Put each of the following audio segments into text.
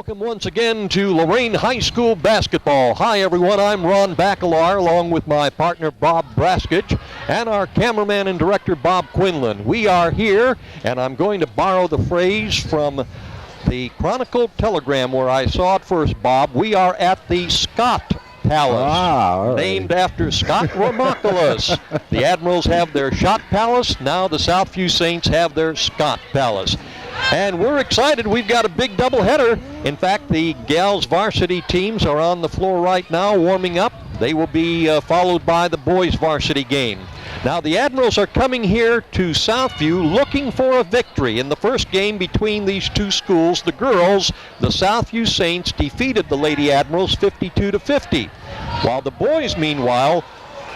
Welcome once again to Lorain High School basketball. Hi everyone, I'm Ron Bacalar along with my partner Bob Braskage and our cameraman and director Bob Quinlan. We are here, and I'm going to borrow the phrase from the Chronicle Telegram where I saw it first, Bob. We are at the Scott Palace, named after Scott Romoculus. The Admirals have their Shot Palace. Now the Southview Saints have their Scott Palace. And we're excited. We've got a big doubleheader. In fact, the gals varsity teams are on the floor right now warming up. They will be followed by the boys varsity game. Now the Admirals are coming here to Southview looking for a victory. In the first game between these two schools, the girls, the Southview Saints, defeated the Lady Admirals 52-50. While the boys, meanwhile,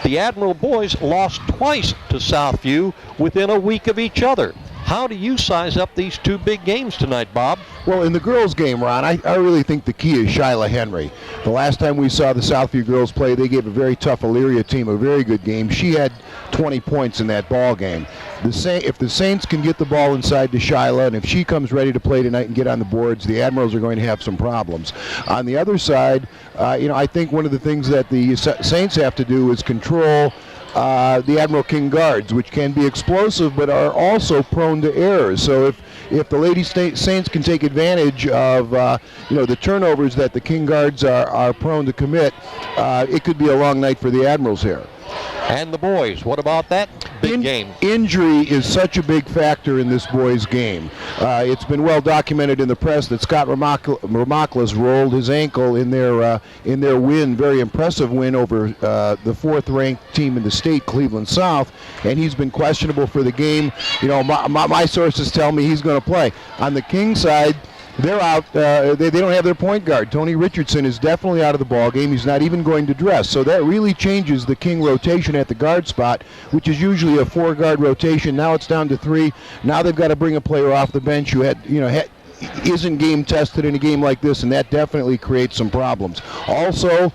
the Admiral boys lost twice to Southview within a week of each other. How do you size up these two big games tonight, Bob? Well, in the girls' game, Ron, I really think the key is Shyla Henry. The last time we saw the Southview girls play, they gave a very tough Elyria team a very good game. She had 20 points in that ball game. If the Saints can get the ball inside to Shyla, and if she comes ready to play tonight and get on the boards, the Admirals are going to have some problems. On the other side, I think one of the things that the Saints have to do is control the Admiral King guards, which can be explosive but are also prone to errors. So if the Lady Saints can take advantage of the turnovers that the King guards are prone to commit, it could be a long night for the Admirals here. And the boys, what about that big game? Injury is such a big factor in this boys' game. It's been well documented in the press that Scott Romoculus rolled his ankle in their win, very impressive win over the fourth-ranked team in the state, Cleveland South, and he's been questionable for the game. My sources tell me he's going to play. On the King side, they're out. They don't have their point guard. Tony Richardson is definitely out of the ball game. He's not even going to dress. So that really changes the King rotation at the guard spot, which is usually a four-guard rotation. Now it's down to three. Now they've got to bring a player off the bench who isn't game tested in a game like this, and that definitely creates some problems. Also,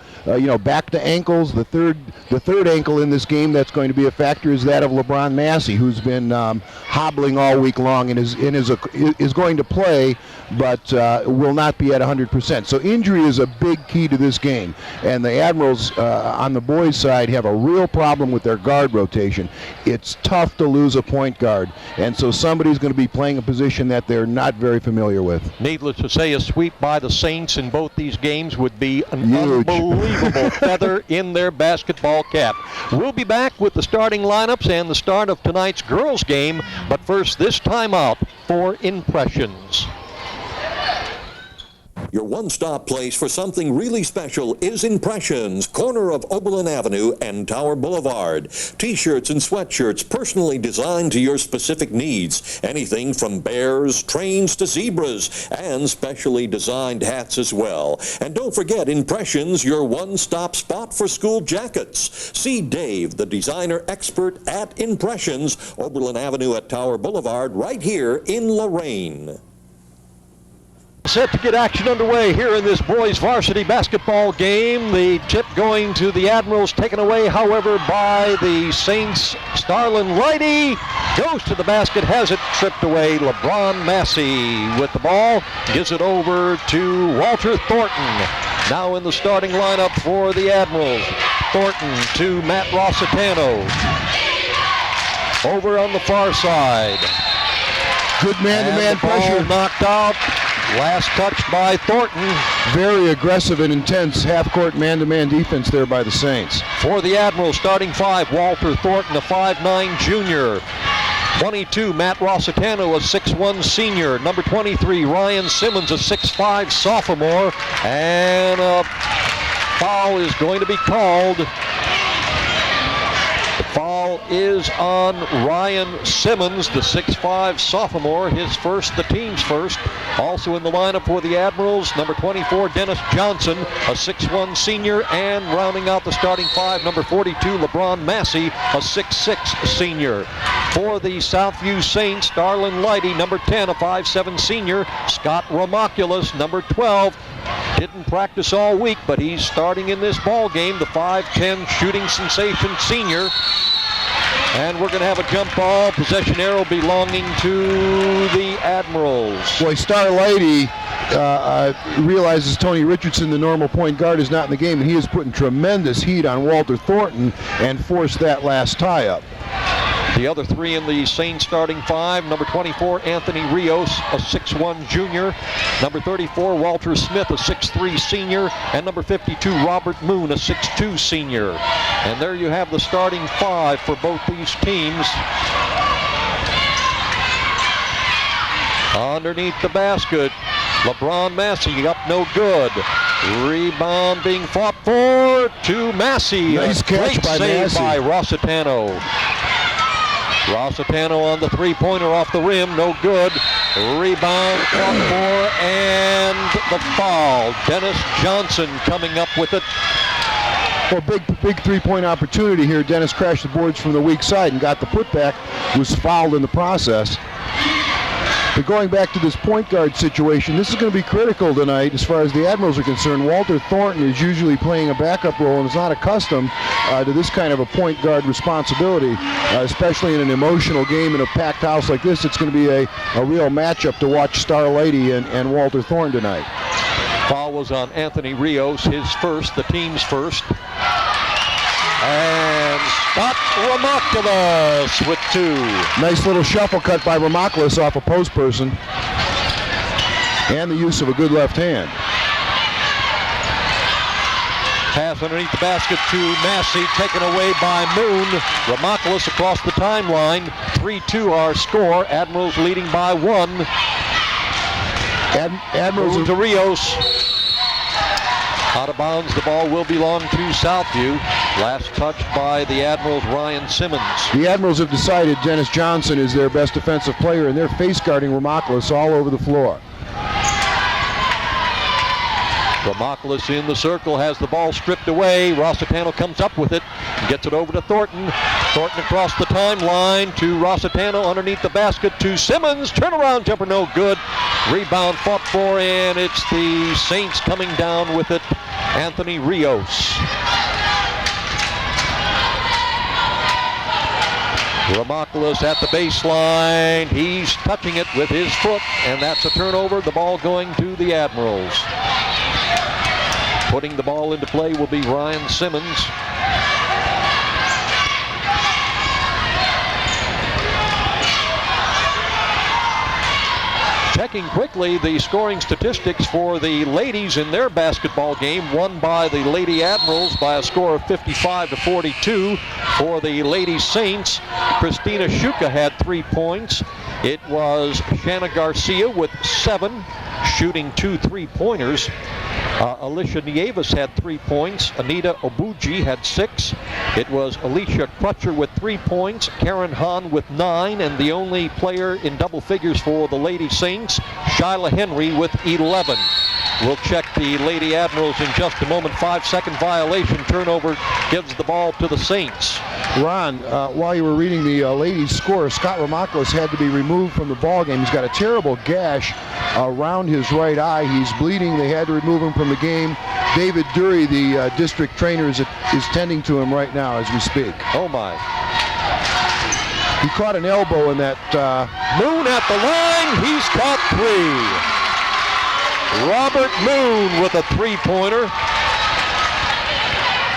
back to ankles. The third ankle in this game that's going to be a factor is that of LeBron Massey, who's been hobbling all week long and is going to play, but will not be at 100%. So injury is a big key to this game, and the Admirals on the boys' side have a real problem with their guard rotation. It's tough to lose a point guard, and so somebody's going to be playing a position that they're not very familiar with. Needless to say, a sweep by the Saints in both these games would be an unbelievable feather in their basketball cap. We'll be back with the starting lineups and the start of tonight's girls' game, but first, this timeout for impressions. Your one-stop place for something really special is Impressions, corner of Oberlin Avenue and Tower Boulevard. T-shirts and sweatshirts personally designed to your specific needs. Anything from bears, trains to zebras, and specially designed hats as well. And don't forget Impressions, your one-stop spot for school jackets. See Dave, the designer expert at Impressions, Oberlin Avenue at Tower Boulevard, right here in Lorain. Set to get action underway here in this boys varsity basketball game. The tip going to the Admirals, taken away, however, by the Saints. Starlin Lighty goes to the basket, has it tripped away. LeBron Massey with the ball, gives it over to Walter Thornton. Now in the starting lineup for the Admirals. Thornton to Matt Rossitano. Over on the far side. Good man-to-man pressure. Knocked out. Last touch by Thornton. Very aggressive and intense half-court man-to-man defense there by the Saints. For the Admirals, starting five, Walter Thornton, a 5'9 junior. 22, Matt Rossitano, a 6'1 senior. Number 23, Ryan Simmons, a 6'5 sophomore. And a foul is going to be called. The foul is on Ryan Simmons, the 6'5 sophomore, his first, the team's first. Also in the lineup for the Admirals, number 24, Dennis Johnson, a 6'1 senior, and rounding out the starting five, number 42, LeBron Massey, a 6'6 senior. For the Southview Saints, Starlin Lighty, number 10, a 5'7 senior. Scott Romoculus, number 12. Didn't practice all week, but he's starting in this ball game, the 5'10 shooting sensation senior. And we're going to have a jump ball, possession arrow belonging to the Admirals. Boy, Star Lighty realizes Tony Richardson, the normal point guard, is not in the game, and he is putting tremendous heat on Walter Thornton and forced that last tie-up. The other three in the Saints starting five: number 24, Anthony Rios, a 6'1 junior; number 34, Walter Smith, a 6'3 senior; and number 52, Robert Moon, a 6'2 senior. And there you have the starting five for both these teams. Underneath the basket, LeBron Massey up no good. Rebound being fought for to Massey. Nice catch by save Massey. by Rossitano. Rossitano on the three-pointer off the rim, no good. Rebound fought for, and the foul. Dennis Johnson coming up with it. Well, big three-point opportunity here. Dennis crashed the boards from the weak side and got the putback. Was fouled in the process. But going back to this point guard situation, this is going to be critical tonight as far as the Admirals are concerned. Walter Thornton is usually playing a backup role and is not accustomed to this kind of a point guard responsibility, especially in an emotional game in a packed house like this. It's going to be a real matchup to watch Star Lady and Walter Thornton tonight. Foul was on Anthony Rios, his first, the team's first. And Scott Ramokulis with two. Nice little shuffle cut by Ramokulis off a post person. And the use of a good left hand. Pass underneath the basket to Massey, taken away by Moon. Ramokulis across the timeline. 3-2 our score. Admirals leading by one. Admirals Moon to Rios. Out of bounds, the ball will belong to Southview. Last touched by the Admirals' Ryan Simmons. The Admirals have decided Dennis Johnson is their best defensive player, and they're face guarding Ramokulis all over the floor. Ramokulis in the circle, has the ball stripped away. Rossitano comes up with it, gets it over to Thornton. Thornton across the timeline to Rossitano underneath the basket to Simmons. Turnaround jumper, no good. Rebound fought for, and it's the Saints coming down with it. Anthony Rios. Ramokulis at the baseline. He's touching it with his foot, and that's a turnover. The ball going to the Admirals. Putting the ball into play will be Ryan Simmons. Checking quickly the scoring statistics for the ladies in their basketball game, won by the Lady Admirals by a score of 55-42. For the Lady Saints, Christina Shuka had 3 points. It was Shanna Garcia with 7, shooting 2 3-pointers. Alicia Nieves had 3 points. Anita Obuji had 6. It was Alicia Crutcher with 3 points. Karen Hahn with 9. And the only player in double figures for the Lady Saints, Shyla Henry with 11. We'll check the Lady Admirals in just a moment. 5-second violation. Turnover gives the ball to the Saints. Ron, while you were reading the ladies' score, Scott Ramokulis had to be removed from the ball game. He's got a terrible gash around his right eye. He's bleeding. They had to remove him from the game. David Dury, the district trainer, is tending to him right now as we speak. Oh my. He caught an elbow in that. Moon at the line. He's caught 3. Robert Moon with a 3-pointer.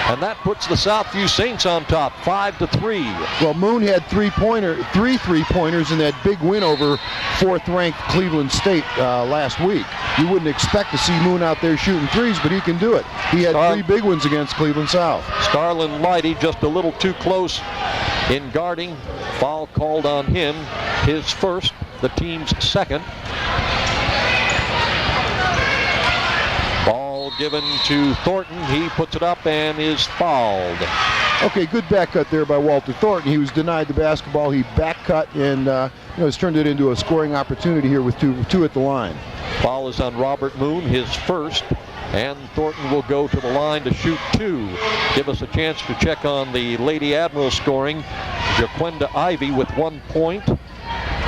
And that puts the Southview Saints on top, 5-3. Well, Moon had 3 3-pointers in that big win over 4th-ranked Cleveland State last week. You wouldn't expect to see Moon out there shooting threes, but he can do it. He had 3 big ones against Cleveland South. Starlin Lighty just a little too close in guarding. Foul called on him, his first, the team's second. Ball given to Thornton. He puts it up and is fouled. Okay, good back cut there by Walter Thornton. He was denied the basketball. He back cut and has turned it into a scoring opportunity here with two at the line. Foul is on Robert Moon, his first. And Thornton will go to the line to shoot 2. Give us a chance to check on the Lady Admiral scoring. Jaquenda Ivy with 1 point.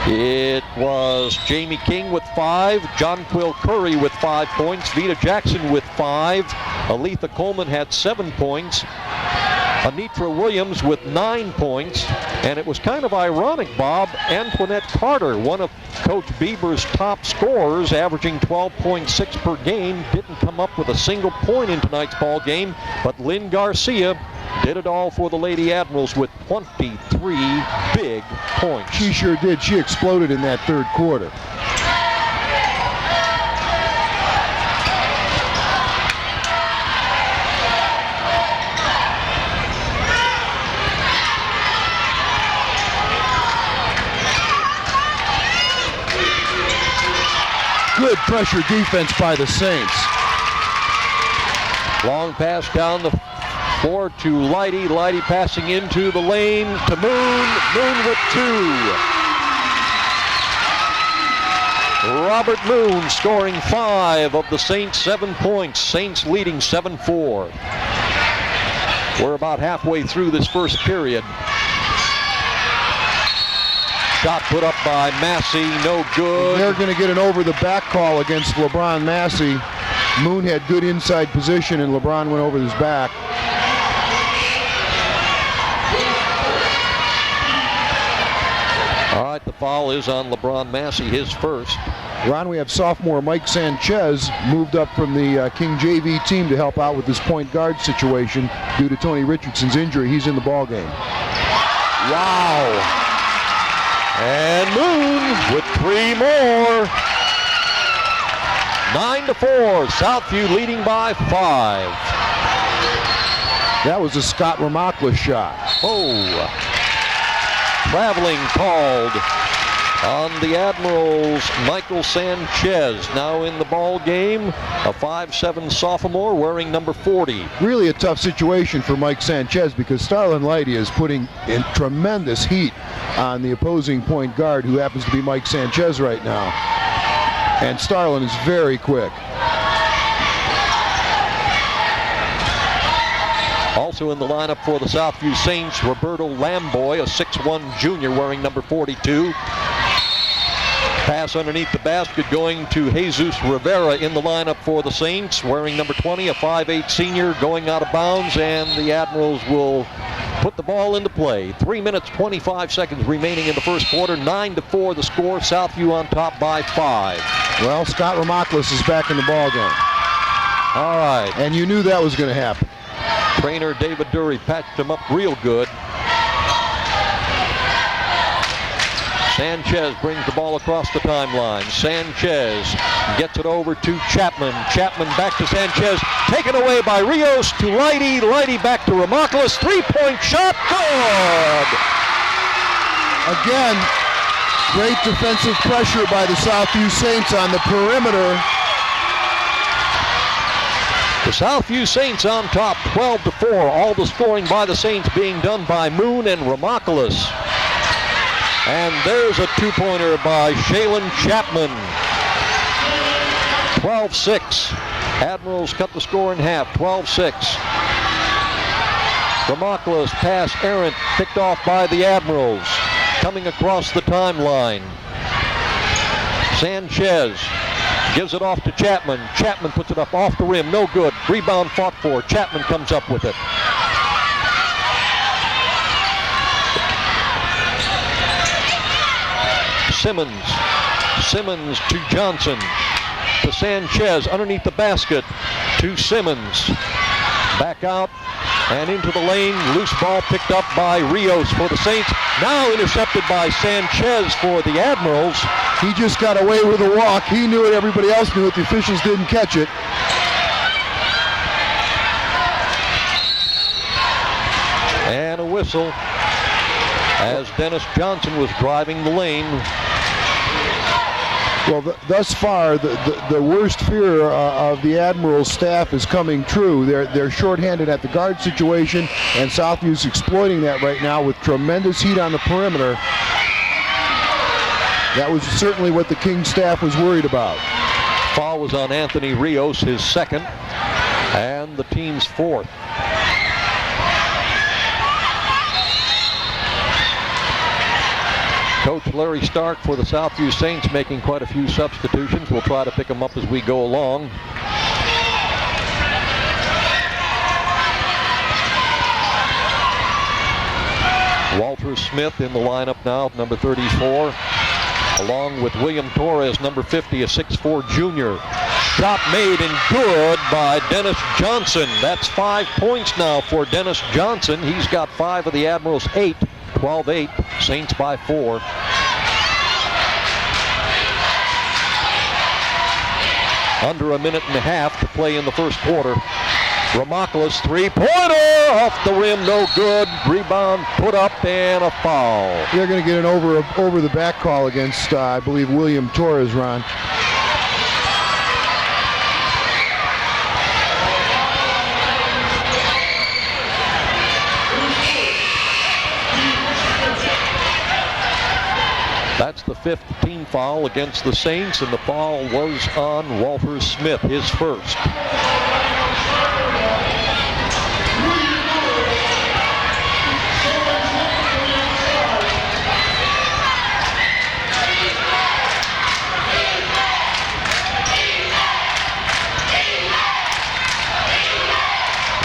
It was Jamie King with 5, Jonquil Curry with 5 points, Vita Jackson with 5, Aletha Coleman had 7 points, Anitra Williams with 9 points, and it was kind of ironic, Bob, Antoinette Carter, one of Coach Bieber's top scorers, averaging 12.6 per game, didn't come up with a single point in tonight's ball game, but Lynn Garcia did it all for the Lady Admirals with 23 big points. She sure did. She exploded in that third quarter. Good pressure defense by the Saints. Long pass down the floor to Leidy. Leidy passing into the lane to Moon. Moon with 2. Robert Moon scoring 5 of the Saints' 7 points. Saints leading 7-4. We're about halfway through this first period. Shot put up by Massey, no good. They're going to get an over-the-back call against LeBron Massey. Moon had good inside position, and LeBron went over his back. All right, the foul is on LeBron Massey, his first. Ron, we have sophomore Mike Sanchez moved up from the King JV team to help out with this point guard situation due to Tony Richardson's injury. He's in the ball game. Wow. And Moon with 3 more. 9-4. Southview leading by 5. That was a Scott Ramakla shot. Oh. Traveling called on the Admirals. Michael Sanchez now in the ball game. A 5'7" sophomore wearing number 40. Really a tough situation for Mike Sanchez because Starlin Leidy is putting in tremendous heat on the opposing point guard, who happens to be Mike Sanchez right now. And Starlin is very quick. Also in the lineup for the Southview Saints, Roberto Lamboy, a 6'1" junior wearing number 42. Pass underneath the basket going to Jesus Rivera in the lineup for the Saints, wearing number 20, a 5'8" senior going out of bounds, and the Admirals will put the ball into play. 3 minutes, 25 seconds remaining in the first quarter. 9-4 the score. Southview on top by 5. Well, Scott Ramaklis is back in the ball game. All right. And you knew that was going to happen. Trainer David Dury patched him up real good. Sanchez brings the ball across the timeline. Sanchez gets it over to Chapman. Chapman back to Sanchez. Taken away by Rios to Leidy. Leidy back to Ramaklis. 3-point shot. Good! Again, great defensive pressure by the Southview Saints on the perimeter. The Southview Saints on top, 12-4. All the scoring by the Saints being done by Moon and Ramaklis. And there's a two-pointer by Shaylin Chapman. 12-6. Admirals cut the score in half, 12-6. Ramaklis pass errant, picked off by the Admirals. Coming across the timeline. Sanchez gives it off to Chapman. Chapman puts it up off the rim, no good. Rebound fought for. Chapman comes up with it. Simmons to Johnson, to Sanchez underneath the basket, to Simmons. Back out and into the lane. Loose ball picked up by Rios for the Saints. Now intercepted by Sanchez for the Admirals. He just got away with a walk. He knew it, everybody else knew it. The officials didn't catch it. And a whistle as Dennis Johnson was driving the lane. Well, thus far, the worst fear of the Admirals staff is coming true. They're shorthanded at the guard situation, and Southview's exploiting that right now with tremendous heat on the perimeter. That was certainly what the King staff was worried about. Foul was on Anthony Rios, his second, and the team's fourth. Coach Larry Stark for the Southview Saints making quite a few substitutions. We'll try to pick them up as we go along. Walter Smith in the lineup now, number 34. along with William Torres, number 50, a 6'4 junior. Shot made and good by Dennis Johnson. That's 5 points now for Dennis Johnson. He's got 5 of the Admirals' 8. 12-8, Saints by 4. Under a minute and a half to play in the first quarter. Ramaklis three-pointer off the rim, no good. Rebound put up and a foul. They're going to get an over the back call against, I believe, William Torres, Ron. That's the 5th team foul against the Saints, and the foul was on Walter Smith, his first.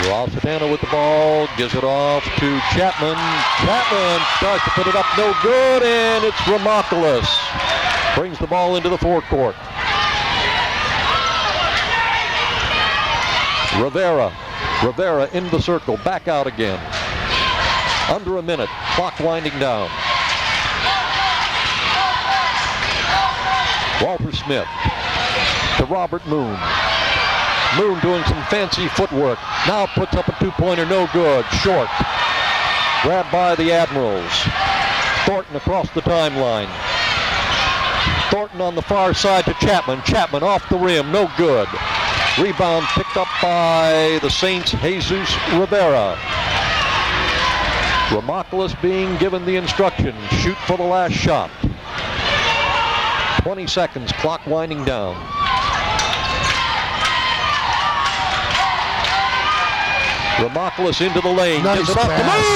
Rosadana with the ball, gives it off to Chapman. Chapman tries to put it up, no good, and it's Ramaklis. Brings the ball into the forecourt. Rivera into the circle, back out again. Under a minute, clock winding down. Walter Smith to Robert Moon. Moon doing some fancy footwork. Now puts up a two-pointer, no good. Short. Grabbed by the Admirals. Thornton across the timeline. Thornton on the far side to Chapman. Chapman off the rim, no good. Rebound picked up by the Saints, Jesus Rivera. Ramaklis being given the instruction, shoot for the last shot. 20 seconds, clock winding down. Ramaklis into the lane. Nice Gives it up to pass.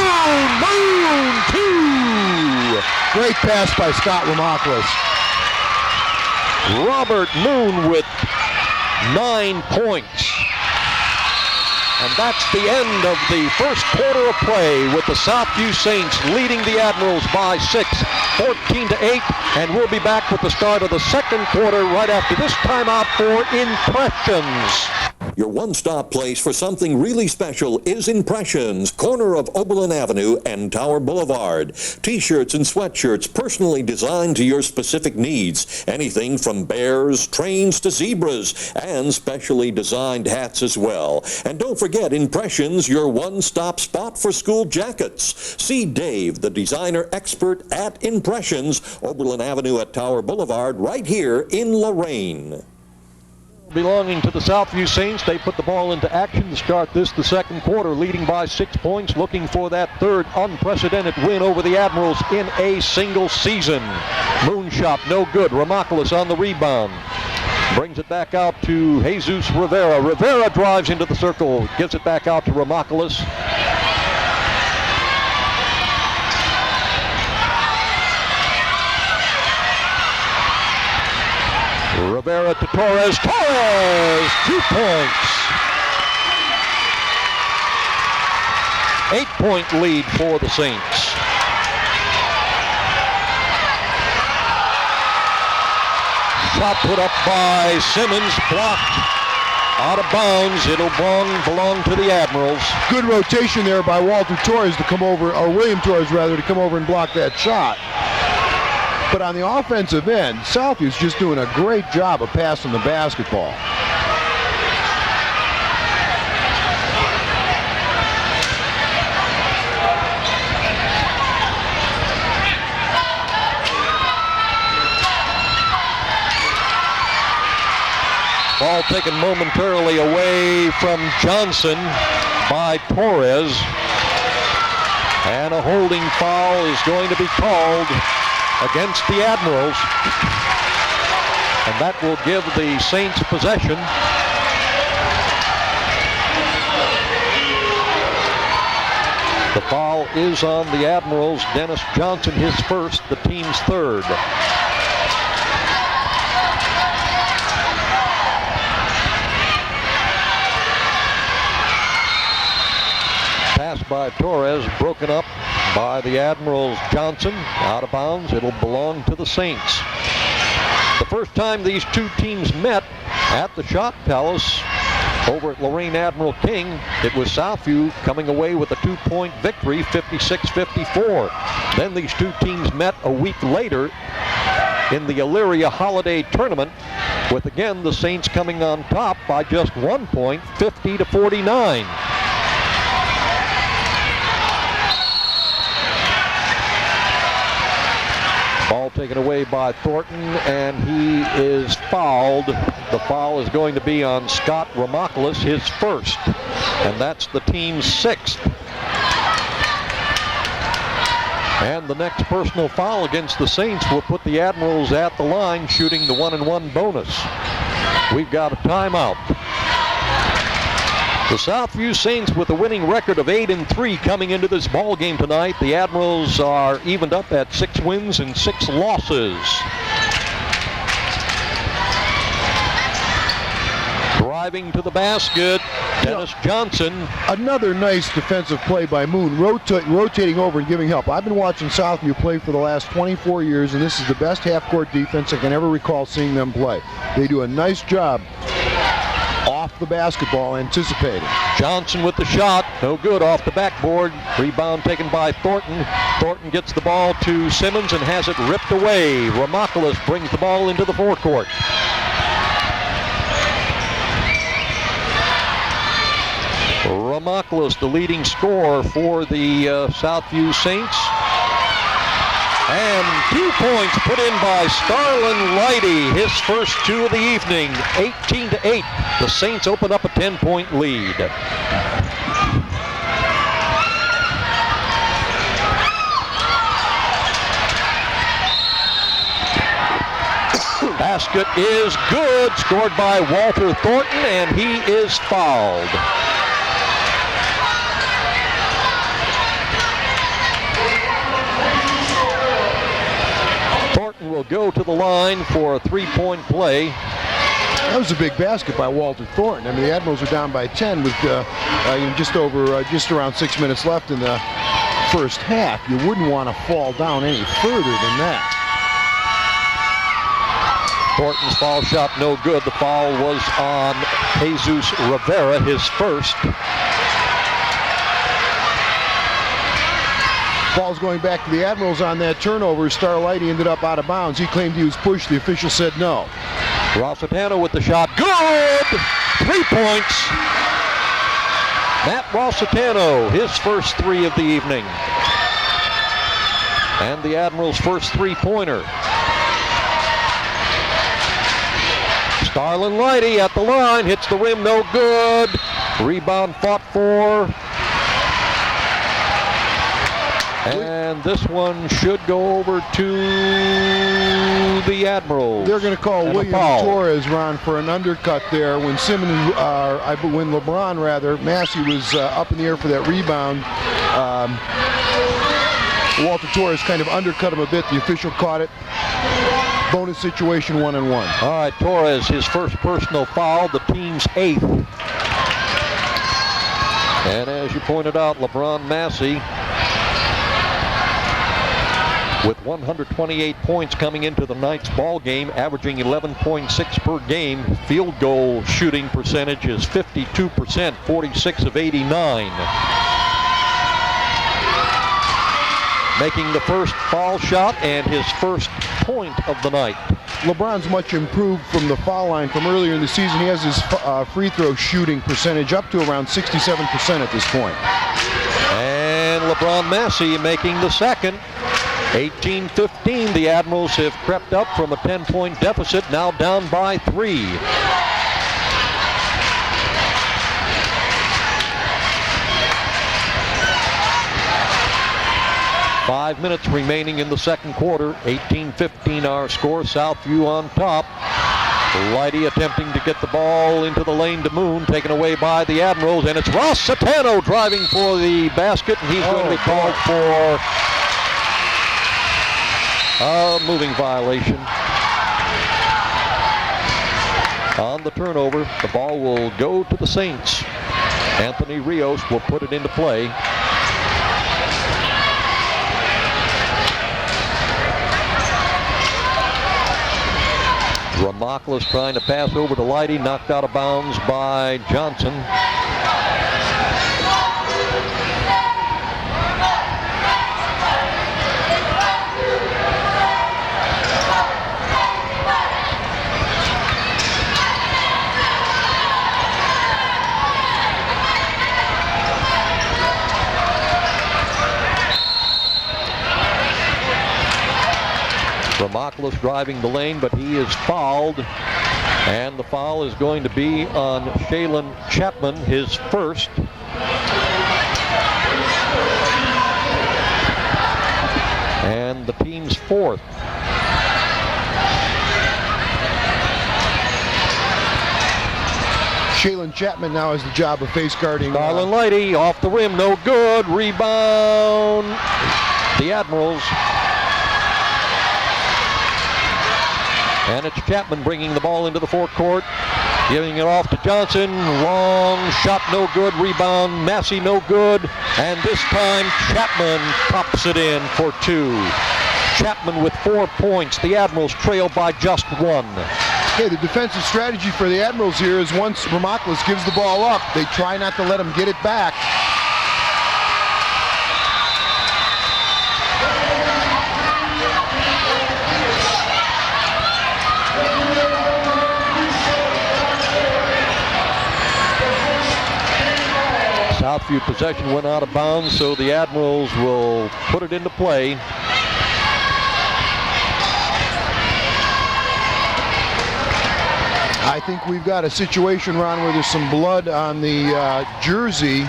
Moon. Two. Great pass by Scott Ramaklis. Robert Moon with 9 points. And that's the end of the first quarter of play, with the Southview Saints leading the Admirals by 6, 14-8. And we'll be back with the start of the second quarter right after this timeout for Impressions. Your one-stop place for something really special is Impressions, corner of Oberlin Avenue and Tower Boulevard. T-shirts and sweatshirts personally designed to your specific needs. Anything from bears, trains to zebras, and specially designed hats as well. And don't forget Impressions, your one-stop spot for school jackets. See Dave, the designer expert at Impressions, Oberlin Avenue at Tower Boulevard, right here in Lorain. Belonging to the Southview Saints, they put the ball into action to start the second quarter, leading by 6 points, looking for that third unprecedented win over the Admirals in a single season. Moonshot, no good. Ramaklis on the rebound. Brings it back out to Jesus Rivera. Rivera drives into the circle, gives it back out to Ramaklis. Rivera to Torres. Torres, 2 points. 8-point lead for the Saints. Shot put up by Simmons, blocked out of bounds. It'll belong to the Admirals. Good rotation there by Walter Torres to come over, or William Torres rather, to come over and block that shot. But on the offensive end, Southview's just doing a great job of passing the basketball. Ball taken momentarily away from Johnson by Torres. And a holding foul is going to be called against the Admirals, and that will give the Saints possession. The foul is on the Admirals. Dennis Johnson, his first, the team's third. Pass by Torres, broken up by the Admirals. Johnson out of bounds. It'll belong to the Saints. The first time these two teams met at the Shot Palace over at Lorain Admiral King, it was Southview coming away with a 2-point victory, 56-54. Then these two teams met a week later in the Elyria Holiday Tournament, with again the Saints coming on top by just 1 point, 50-49. Ball taken away by Thornton, and he is fouled. The foul is going to be on Scott Ramoklis, his first, and that's the team's 6th. And the next personal foul against the Saints will put the Admirals at the line, shooting the 1-and-1 bonus. We've got a timeout. The Southview Saints with a winning record of 8-3 coming into this ball game tonight. The Admirals are evened up at 6 wins and 6 losses. Driving to the basket, Dennis Johnson. Another nice defensive play by Moon, rotating over and giving help. I've been watching Southview play for the last 24 years, and this is the best half-court defense I can ever recall seeing them play. They do a nice job off the basketball, anticipating. Johnson with the shot, no good off the backboard. Rebound taken by Thornton. Thornton gets the ball to Simmons and has it ripped away. Ramoklis brings the ball into the forecourt. Ramoklis, the leading scorer for the Southview Saints. And 2 points put in by Starlin Leidy, his first 2 of the evening, 18-8. The Saints open up a 10-point lead. Basket is good, scored by Walter Thornton, and he is fouled. Will go to the line for a 3-point play. That was a big basket by Walter Thornton. I mean, the Admirals are down by 10 with just around 6 minutes left in the first half. You wouldn't want to fall down any further than that. Thornton's foul shot no good. The foul was on Jesus Rivera, his first. Ball's going back to the Admirals on that turnover. Starlighty ended up out of bounds. He claimed he was pushed. The official said no. Rossitano with the shot. Good! 3 points. Matt Rossitano, his first 3 of the evening. And the Admirals' first 3-pointer. Starlin Leidy at the line. Hits the rim, no good. Rebound fought for. And this one should go over to the Admirals. They're going to call William Torres, Ron, for an undercut there when when LeBron Massey was up in the air for that rebound. Walter Torres kind of undercut him a bit. The official caught it. Bonus situation, 1-and-1. All right, Torres, his first personal foul, the team's 8th. And as you pointed out, LeBron Massey with 128 points coming into the night's ball game, averaging 11.6 per game. Field goal shooting percentage is 52%, 46 of 89. Making the first foul shot and his first point of the night. LeBron's much improved from the foul line from earlier in the season. He has his free throw shooting percentage up to around 67% at this point. And LeBron Massey making the second. 18-15, the Admirals have crept up from a 10-point deficit, now down by 3. Five minutes remaining in the second quarter. 18-15 our score. Southview on top. Leidy attempting to get the ball into the lane to Moon, taken away by the Admirals, and it's Rossitano driving for the basket, and he's going to be called for a moving violation. On the turnover, the ball will go to the Saints. Anthony Rios will put it into play. Ramoclis trying to pass over to Leidy, knocked out of bounds by Johnson. Ramoclis driving the lane, but he is fouled. And the foul is going to be on Shaylin Chapman, his first. And the team's fourth. Shaylin Chapman now has the job of face guarding. Starlin Leidy off the rim, no good. Rebound, the Admirals. And it's Chapman bringing the ball into the forecourt, giving it off to Johnson. Long shot, no good. Rebound, Massey, no good. And this time, Chapman pops it in for two. Chapman with 4 points. The Admirals trail by just one. Okay, the defensive strategy for the Admirals here is once Ramoclis gives the ball up, they try not to let him get it back. Southview possession went out of bounds, so the Admirals will put it into play. I think we've got a situation, Ron, where there's some blood on the jersey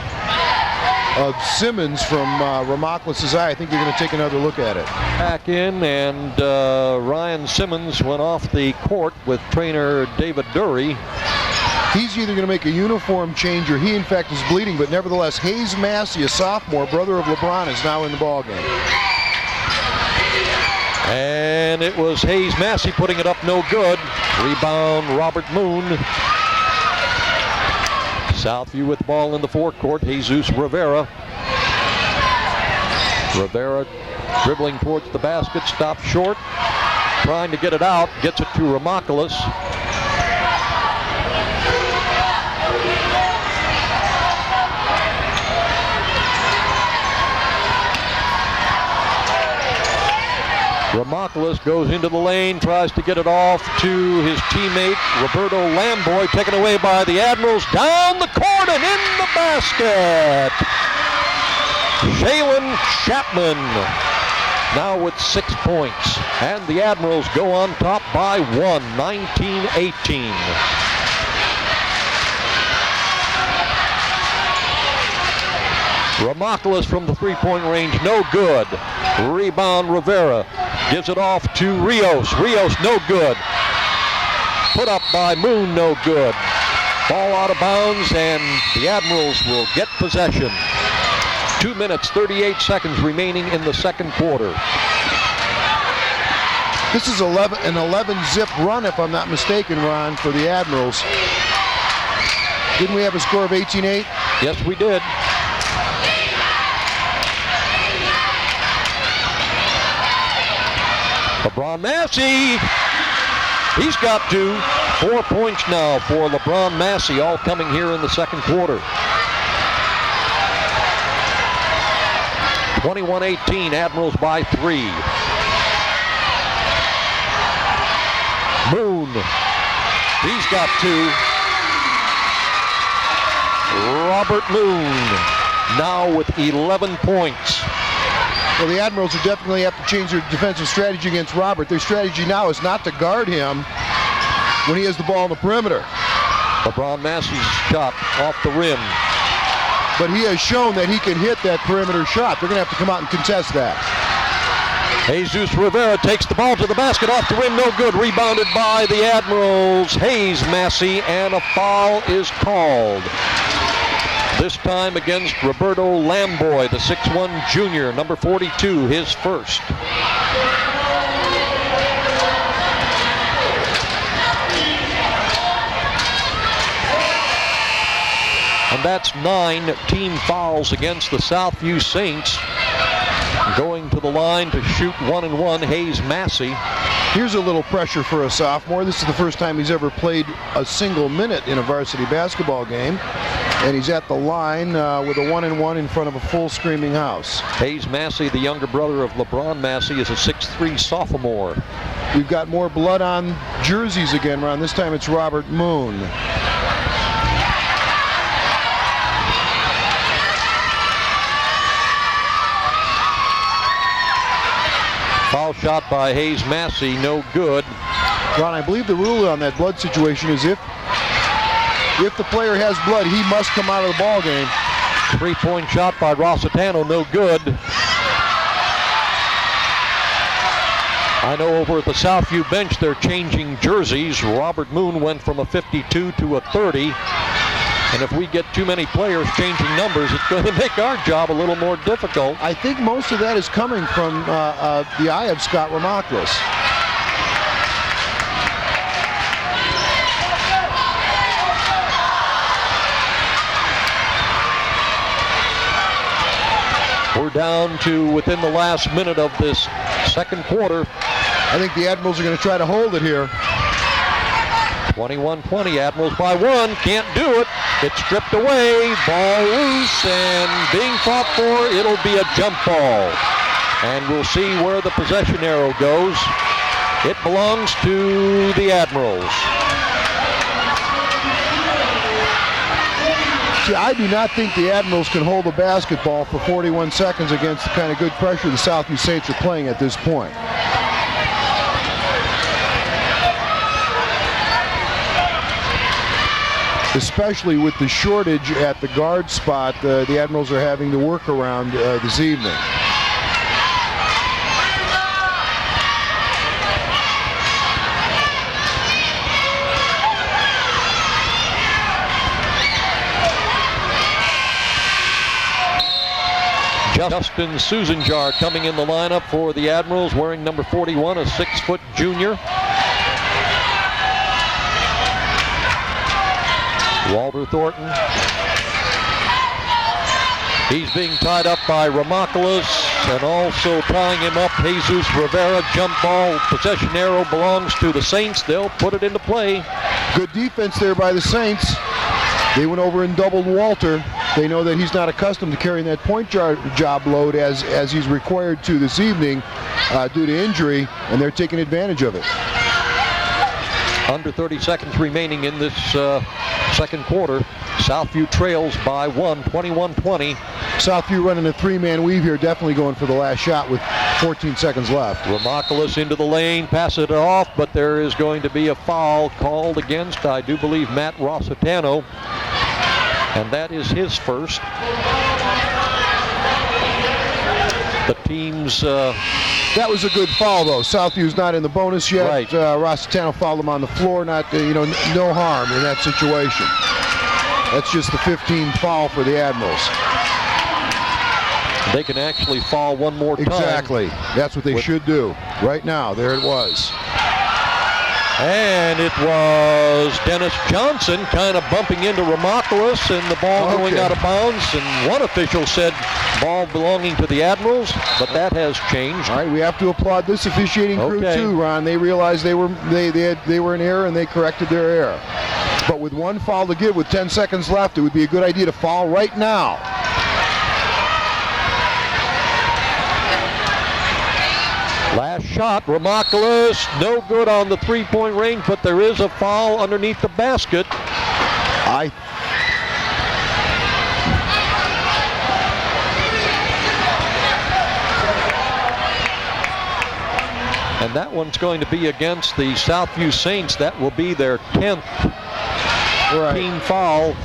of Simmons from Ramoclis' eye. I think you're going to take another look at it. Back in, and Ryan Simmons went off the court with trainer David Dury. He's either going to make a uniform change or he, in fact, is bleeding. But nevertheless, Hayes Massey, a sophomore, brother of LeBron, is now in the ballgame. And it was Hayes Massey putting it up, no good. Rebound, Robert Moon. Southview with the ball in the forecourt. Jesus Rivera. Rivera dribbling towards the basket, stopped short. Trying to get it out, gets it to Ramoclis. Ramoclis goes into the lane, tries to get it off to his teammate Roberto Lamboy, taken away by the Admirals, down the court and in the basket. Shaylin Chapman now with 6 points, and the Admirals go on top by one, 19-18. Ramoclis from the three-point range, no good. Rebound, Rivera gives it off to Rios. Rios, no good. Put up by Moon, no good. Ball out of bounds, and the Admirals will get possession. 2 minutes, 38 seconds remaining in the second quarter. This is an 11-zip run, if I'm not mistaken, Ron, for the Admirals. Didn't we have a score of 18-8? Yes, we did. LeBron Massey, he's got 4 points now for LeBron Massey, all coming here in the second quarter. 21-18, Admirals by 3. Moon, he's got 2. Robert Moon now with 11 points. Well, the Admirals will definitely have to change their defensive strategy against Robert. Their strategy now is not to guard him when he has the ball on the perimeter. LeBron Massey's shot off the rim. But he has shown that he can hit that perimeter shot. They're going to have to come out and contest that. Jesus Rivera takes the ball to the basket, off the rim, no good. Rebounded by the Admirals, Hayes Massey, and a foul is called. This time against Roberto Lamboy, the 6'1 junior, number 42, his first. And that's 9 team fouls against the Southview Saints. Going to the line to shoot 1-and-1, Hayes Massey. Here's a little pressure for a sophomore. This is the first time he's ever played a single minute in a varsity basketball game. And he's at the line with a 1-and-1 in front of a full screaming house. Hayes Massey, the younger brother of LeBron Massey, is a 6'3" sophomore. We've got more blood on jerseys again, Ron. This time it's Robert Moon. Foul shot by Hayes Massey, no good. Ron, I believe the rule on that blood situation is if the player has blood, he must come out of the ball game. 3-point shot by Rossitano, no good. I know over at the Southview bench they're changing jerseys. Robert Moon went from a 52 to a 30. And if we get too many players changing numbers, it's going to make our job a little more difficult. I think most of that is coming from the eye of Scott Ramaklis. We're down to within the last minute of this second quarter. I think the Admirals are going to try to hold it here. 21-20, Admirals by 1, can't do it. It's stripped away, ball loose, and being fought for, it'll be a jump ball. And we'll see where the possession arrow goes. It belongs to the Admirals. See, I do not think the Admirals can hold a basketball for 41 seconds against the kind of good pressure the Southview Saints are playing at this point. Especially with the shortage at the guard spot the Admirals are having to work around this evening. Justin Susanjar coming in the lineup for the Admirals, wearing number 41, a 6-foot junior. Walter Thornton. He's being tied up by Ramaklis, and also tying him up, Jesus Rivera. Jump ball, possession arrow belongs to the Saints. They'll put it into play. Good defense there by the Saints. They went over and doubled Walter. They know that he's not accustomed to carrying that point job load as he's required to this evening due to injury, and they're taking advantage of it. Under 30 seconds remaining in this second quarter. Southview trails by 1, 21-20. Southview running a three-man weave here, definitely going for the last shot with 14 seconds left. Ramaklis into the lane, pass it off, but there is going to be a foul called against, I do believe, Matt Rossitano, and that is his first. The team's... that was a good foul, though. Southview's not in the bonus yet. Right. Rossitano fouled him on the floor. Not, no harm in that situation. That's just the 15th foul for the Admirals. They can actually foul one more time. Exactly. That's what they should do. Right now, there it was. And it was Dennis Johnson kind of bumping into Ramaklis, and the ball going out of bounds. And one official said ball belonging to the Admirals, but that has changed. All right, we have to applaud this officiating crew too, Ron. They realized they were in error, and they corrected their error. But with one foul to give, with 10 seconds left, it would be a good idea to foul right now. Last shot, Ramaklis, no good on the three-point range, but there is a foul underneath the basket. And that one's going to be against the Southview Saints. That will be their 10th team foul.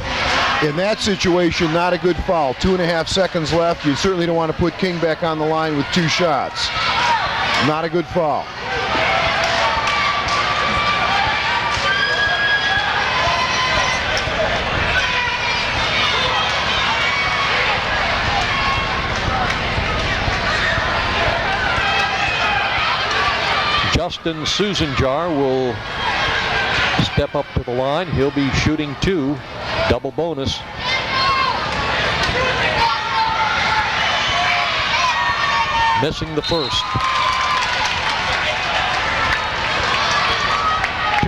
In that situation, not a good foul. 2.5 seconds left. You certainly don't want to put King back on the line with 2 shots. Not a good foul. Justin Susanjar will step up to the line. He'll be shooting 2, double bonus. Missing the first.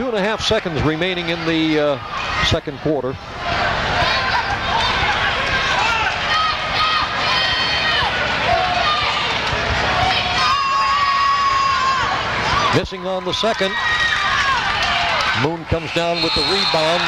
2.5 seconds remaining in the second quarter. Missing on the second. Moon comes down with the rebound.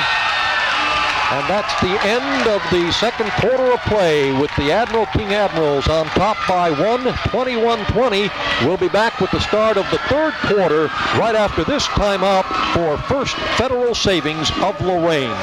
And that's the end of the second quarter of play with the Admiral King Admirals on top by 21-20. We'll be back with the start of the third quarter right after this timeout for First Federal Savings of Lorain.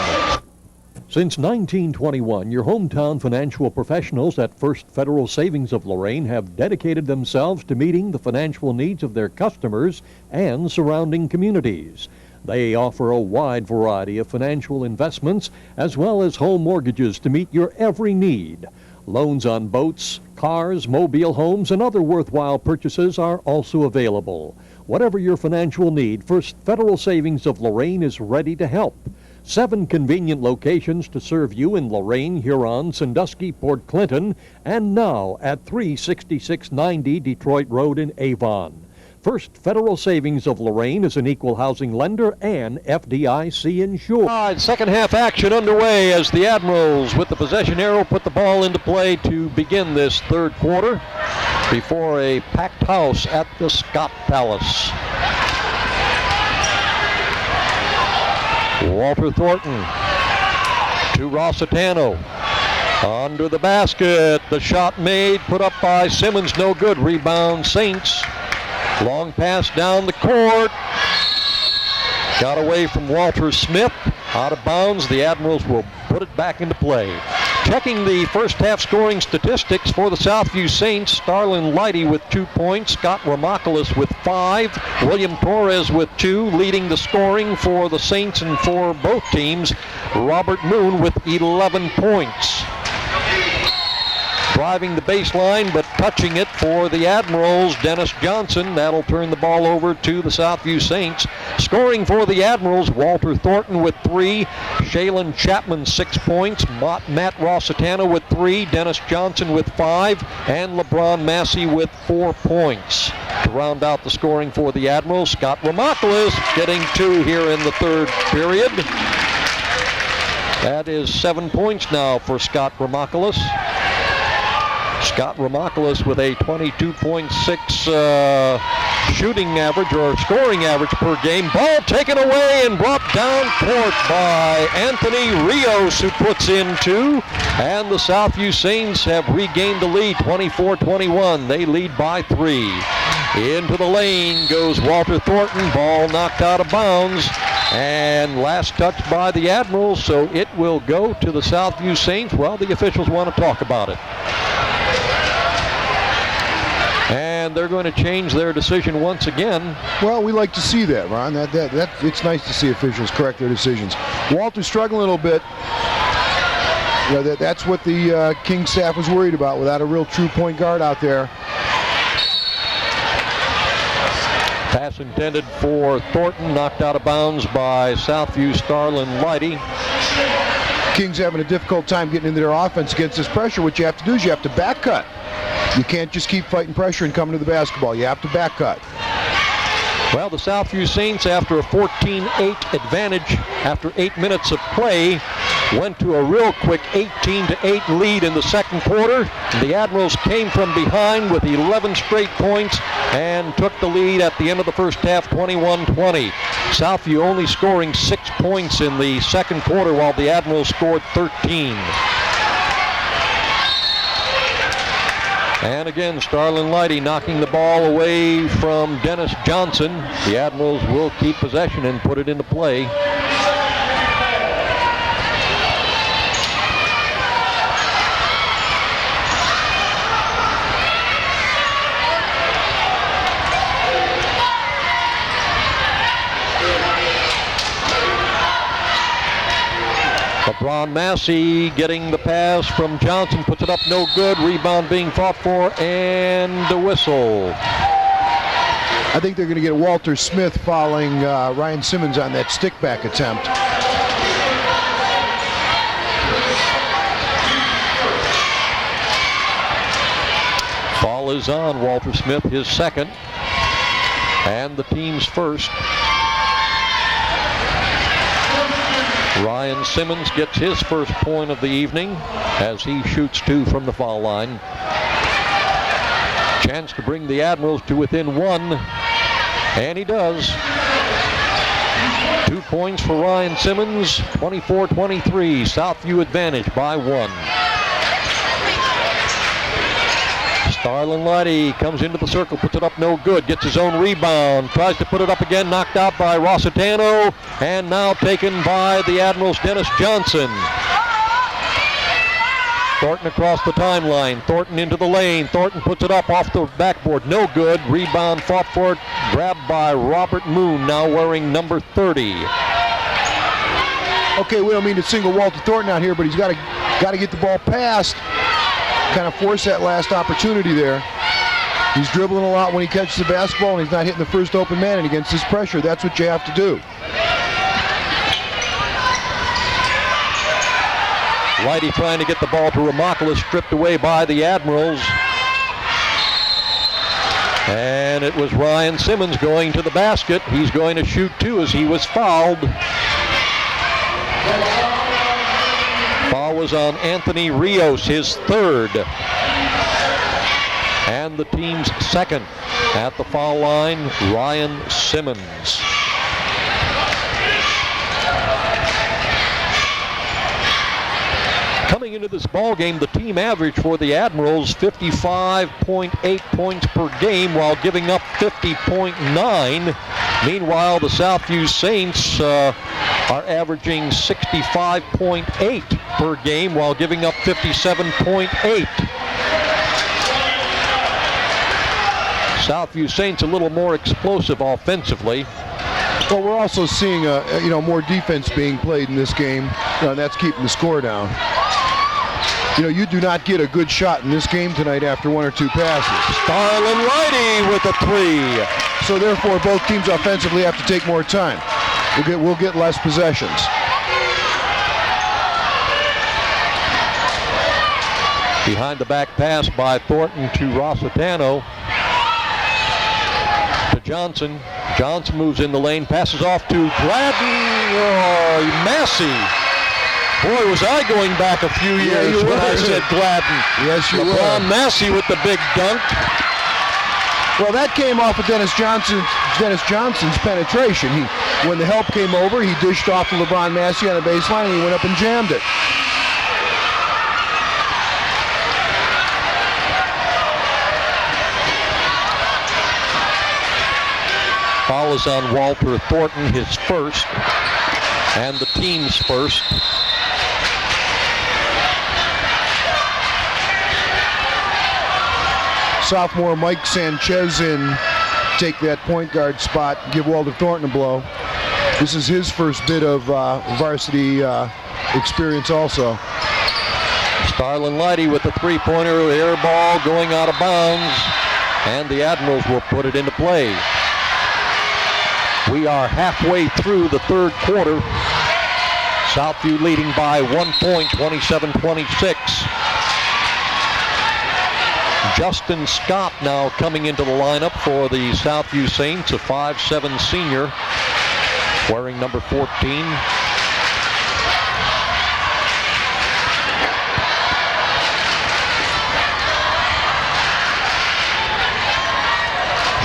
Since 1921, your hometown financial professionals at First Federal Savings of Lorain have dedicated themselves to meeting the financial needs of their customers and surrounding communities. They offer a wide variety of financial investments as well as home mortgages to meet your every need. Loans on boats, cars, mobile homes, and other worthwhile purchases are also available. Whatever your financial need, First Federal Savings of Lorain is ready to help. 7 convenient locations to serve you in Lorain, Huron, Sandusky, Port Clinton, and now at 36690 Detroit Road in Avon. First Federal Savings of Lorain is an equal housing lender and FDIC insured. Second half action underway as the Admirals with the possession arrow put the ball into play to begin this third quarter before a packed house at the Scott Palace. Walter Thornton to Rossitano. Under the basket. The shot made, put up by Simmons, no good. Rebound Saints. Long pass down the court. Got away from Walter Smith. Out of bounds. The Admirals will put it back into play. Checking the first half scoring statistics for the Southview Saints, Starlin Lighty with 2 points, Scott Ramopoulos with 5, William Torres with 2, leading the scoring for the Saints and for both teams, Robert Moon with 11 points. Driving the baseline, but touching it for the Admirals, Dennis Johnson. That'll turn the ball over to the Southview Saints. Scoring for the Admirals, Walter Thornton with 3, Shaylin Chapman 6 points, Matt Rossitano with 3, Dennis Johnson with 5, and LeBron Massey with 4 points. To round out the scoring for the Admirals, Scott Ramopoulos getting 2 here in the third period. That is 7 points now for Scott Ramopoulos. Scott Ramopoulos with a 22.6 shooting average or scoring average per game. Ball taken away and brought down court by Anthony Rios, who puts in 2. And the Southview Saints have regained the lead, 24-21. They lead by 3. Into the lane goes Walter Thornton. Ball knocked out of bounds. And last touch by the Admirals, so it will go to the Southview Saints. Well, the officials want to talk about it. And they're going to change their decision once again. Well, we like to see that, Ron. That it's nice to see officials correct their decisions. Walter's struggling a little bit. You know, that's what the King staff was worried about, without a real true point guard out there. Pass intended for Thornton, knocked out of bounds by Southview Starlin Lighty. Kings having a difficult time getting into their offense against this pressure. What you have to do is you have to back cut. You can't just keep fighting pressure and coming to the basketball. You have to back cut. Well, the Southview Saints, after a 14-8 advantage after 8 minutes of play, went to a real quick 18-8 lead in the second quarter. The Admirals came from behind with 11 straight points and took the lead at the end of the first half, 21-20. Southview only scoring 6 points in the second quarter, while the Admirals scored 13. And again, Starlin Lighty knocking the ball away from Dennis Johnson. The Admirals will keep possession and put it into play. LeBron Massey getting the pass from Johnson, puts it up, no good. Rebound being fought for, and the whistle. I think they're going to get Walter Smith fouling Ryan Simmons on that stick-back attempt. Foul is on Walter Smith, his second, and the team's first. Ryan Simmons gets his first point of the evening as he shoots 2 from the foul line. Chance to bring the Admirals to within 1, and he does. 2 points for Ryan Simmons, 24-23. Southview advantage by 1. Starlin Lighty comes into the circle, puts it up, no good, gets his own rebound, tries to put it up again, knocked out by Rossitano, and now taken by the Admirals' Dennis Johnson. Thornton across the timeline, Thornton into the lane, Thornton puts it up off the backboard, no good, rebound fought for it, grabbed by Robert Moon, now wearing number 30. Okay, we don't mean to single Walter Thornton out here, but he's got to get the ball passed. Kind of force that last opportunity there. He's dribbling a lot when he catches the basketball, and he's not hitting the first open man, and against this pressure, that's what you have to do. Lighty trying to get the ball to Ramakala, stripped away by the Admirals. And it was Ryan Simmons going to the basket. He's going to shoot 2 as he was fouled. Foul was on Anthony Rios, his 3rd. And the team's 2nd. At the foul line, Ryan Simmons. Coming into this ball game, the team average for the Admirals 55.8 points per game while giving up 50.9. Meanwhile, the Southview Saints are averaging 65.8 per game while giving up 57.8. Southview Saints a little more explosive offensively. Well, we're also seeing more defense being played in this game. That's keeping the score down. You do not get a good shot in this game tonight after 1 or 2 passes. Starlin Lighty with a 3. So therefore, both teams offensively have to take more time. We'll get less possessions. Behind the back pass by Thornton to Rossitano. To Johnson. Johnson moves in the lane, passes off to Gladden. Oh, Massey. Boy, was I going back a few years when I said Gladden. Yes, you were. LeBron Massey with the big dunk. Well, that came off of Dennis Johnson's penetration. When the help came over, he dished off to LeBron Massey on the baseline, and he went up and jammed it. Foul is on Walter Thornton, his 1st, and the team's 1st. Sophomore Mike Sanchez in, take that point guard spot, give Walter Thornton a blow. This is his first bit of varsity experience also. Starlin Lighty with the 3-pointer, the air ball going out of bounds, and the Admirals will put it into play. We are halfway through the 3rd quarter. Southview leading by 1 point, 27-26. Justin Scott now coming into the lineup for the Southview Saints, a 5'7" senior, wearing number 14.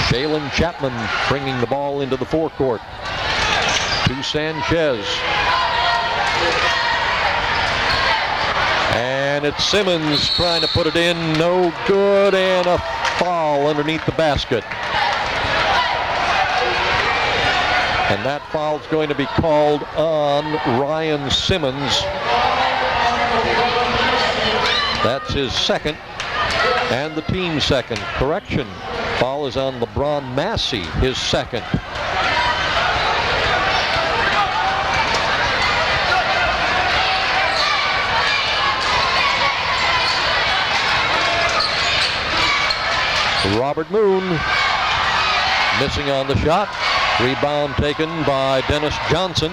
Jalen Chapman bringing the ball into the forecourt to Sanchez. And it's Simmons trying to put it in, no good, and a foul underneath the basket. And that foul's going to be called on Ryan Simmons. That's his 2nd, and the team's 2nd. Correction, foul is on LeBron Massey, his 2nd. Robert Moon missing on the shot. Rebound taken by Dennis Johnson.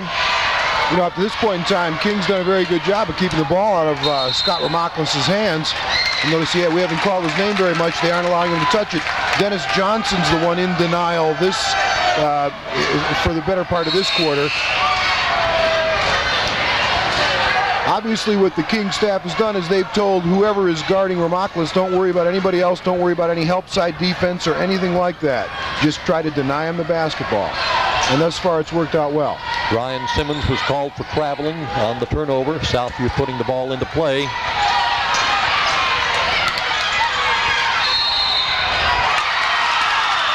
Up to this point in time, King's done a very good job of keeping the ball out of Scott Ramaklis' hands. You notice we haven't called his name very much. They aren't allowing him to touch it. Dennis Johnson's the one in denial this for the better part of this quarter. Obviously, what the King staff has done is they've told whoever is guarding Ramoclis, don't worry about anybody else, don't worry about any help side defense or anything like that. Just try to deny them the basketball. And thus far, it's worked out well. Ryan Simmons was called for traveling on the turnover. Southview putting the ball into play.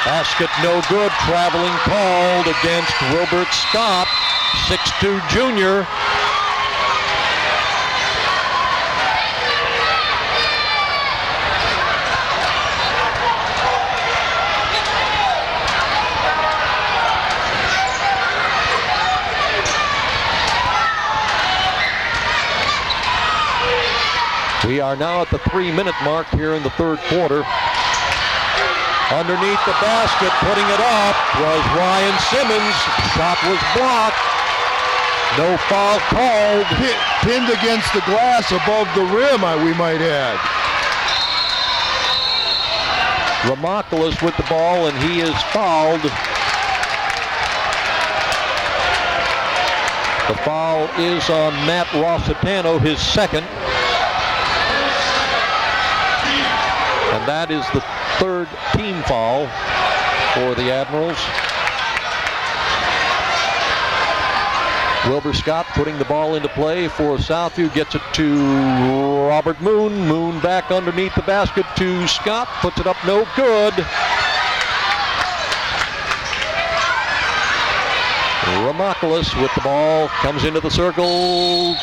Basket no good. Traveling called against Wilbert Scott, 6'2" junior. We are now at the 3-minute mark here in the third quarter. Underneath the basket, putting it up, was Ryan Simmons. Shot was blocked. No foul called. Pinned against the glass above the rim, we might add. Ramoclis with the ball, and he is fouled. The foul is on Matt Rossitano, his second. And that is the third team foul for the Admirals. Wilbur Scott putting the ball into play for Southview, gets it to Robert Moon. Moon back underneath the basket to Scott, puts it up, no good. Ramoclis with the ball, comes into the circle,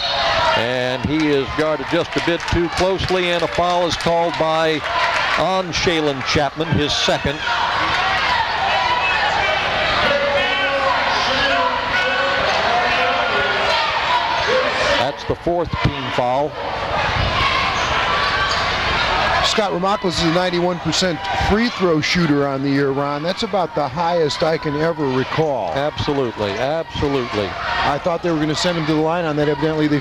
and he is guarded just a bit too closely, and a foul is called on Shaylin Chapman, his second. That's the fourth team foul. Scott Ramoclis is a 91% free throw shooter on the year, Ron. That's about the highest I can ever recall. Absolutely, absolutely. I thought they were going to send him to the line on that. Evidently, they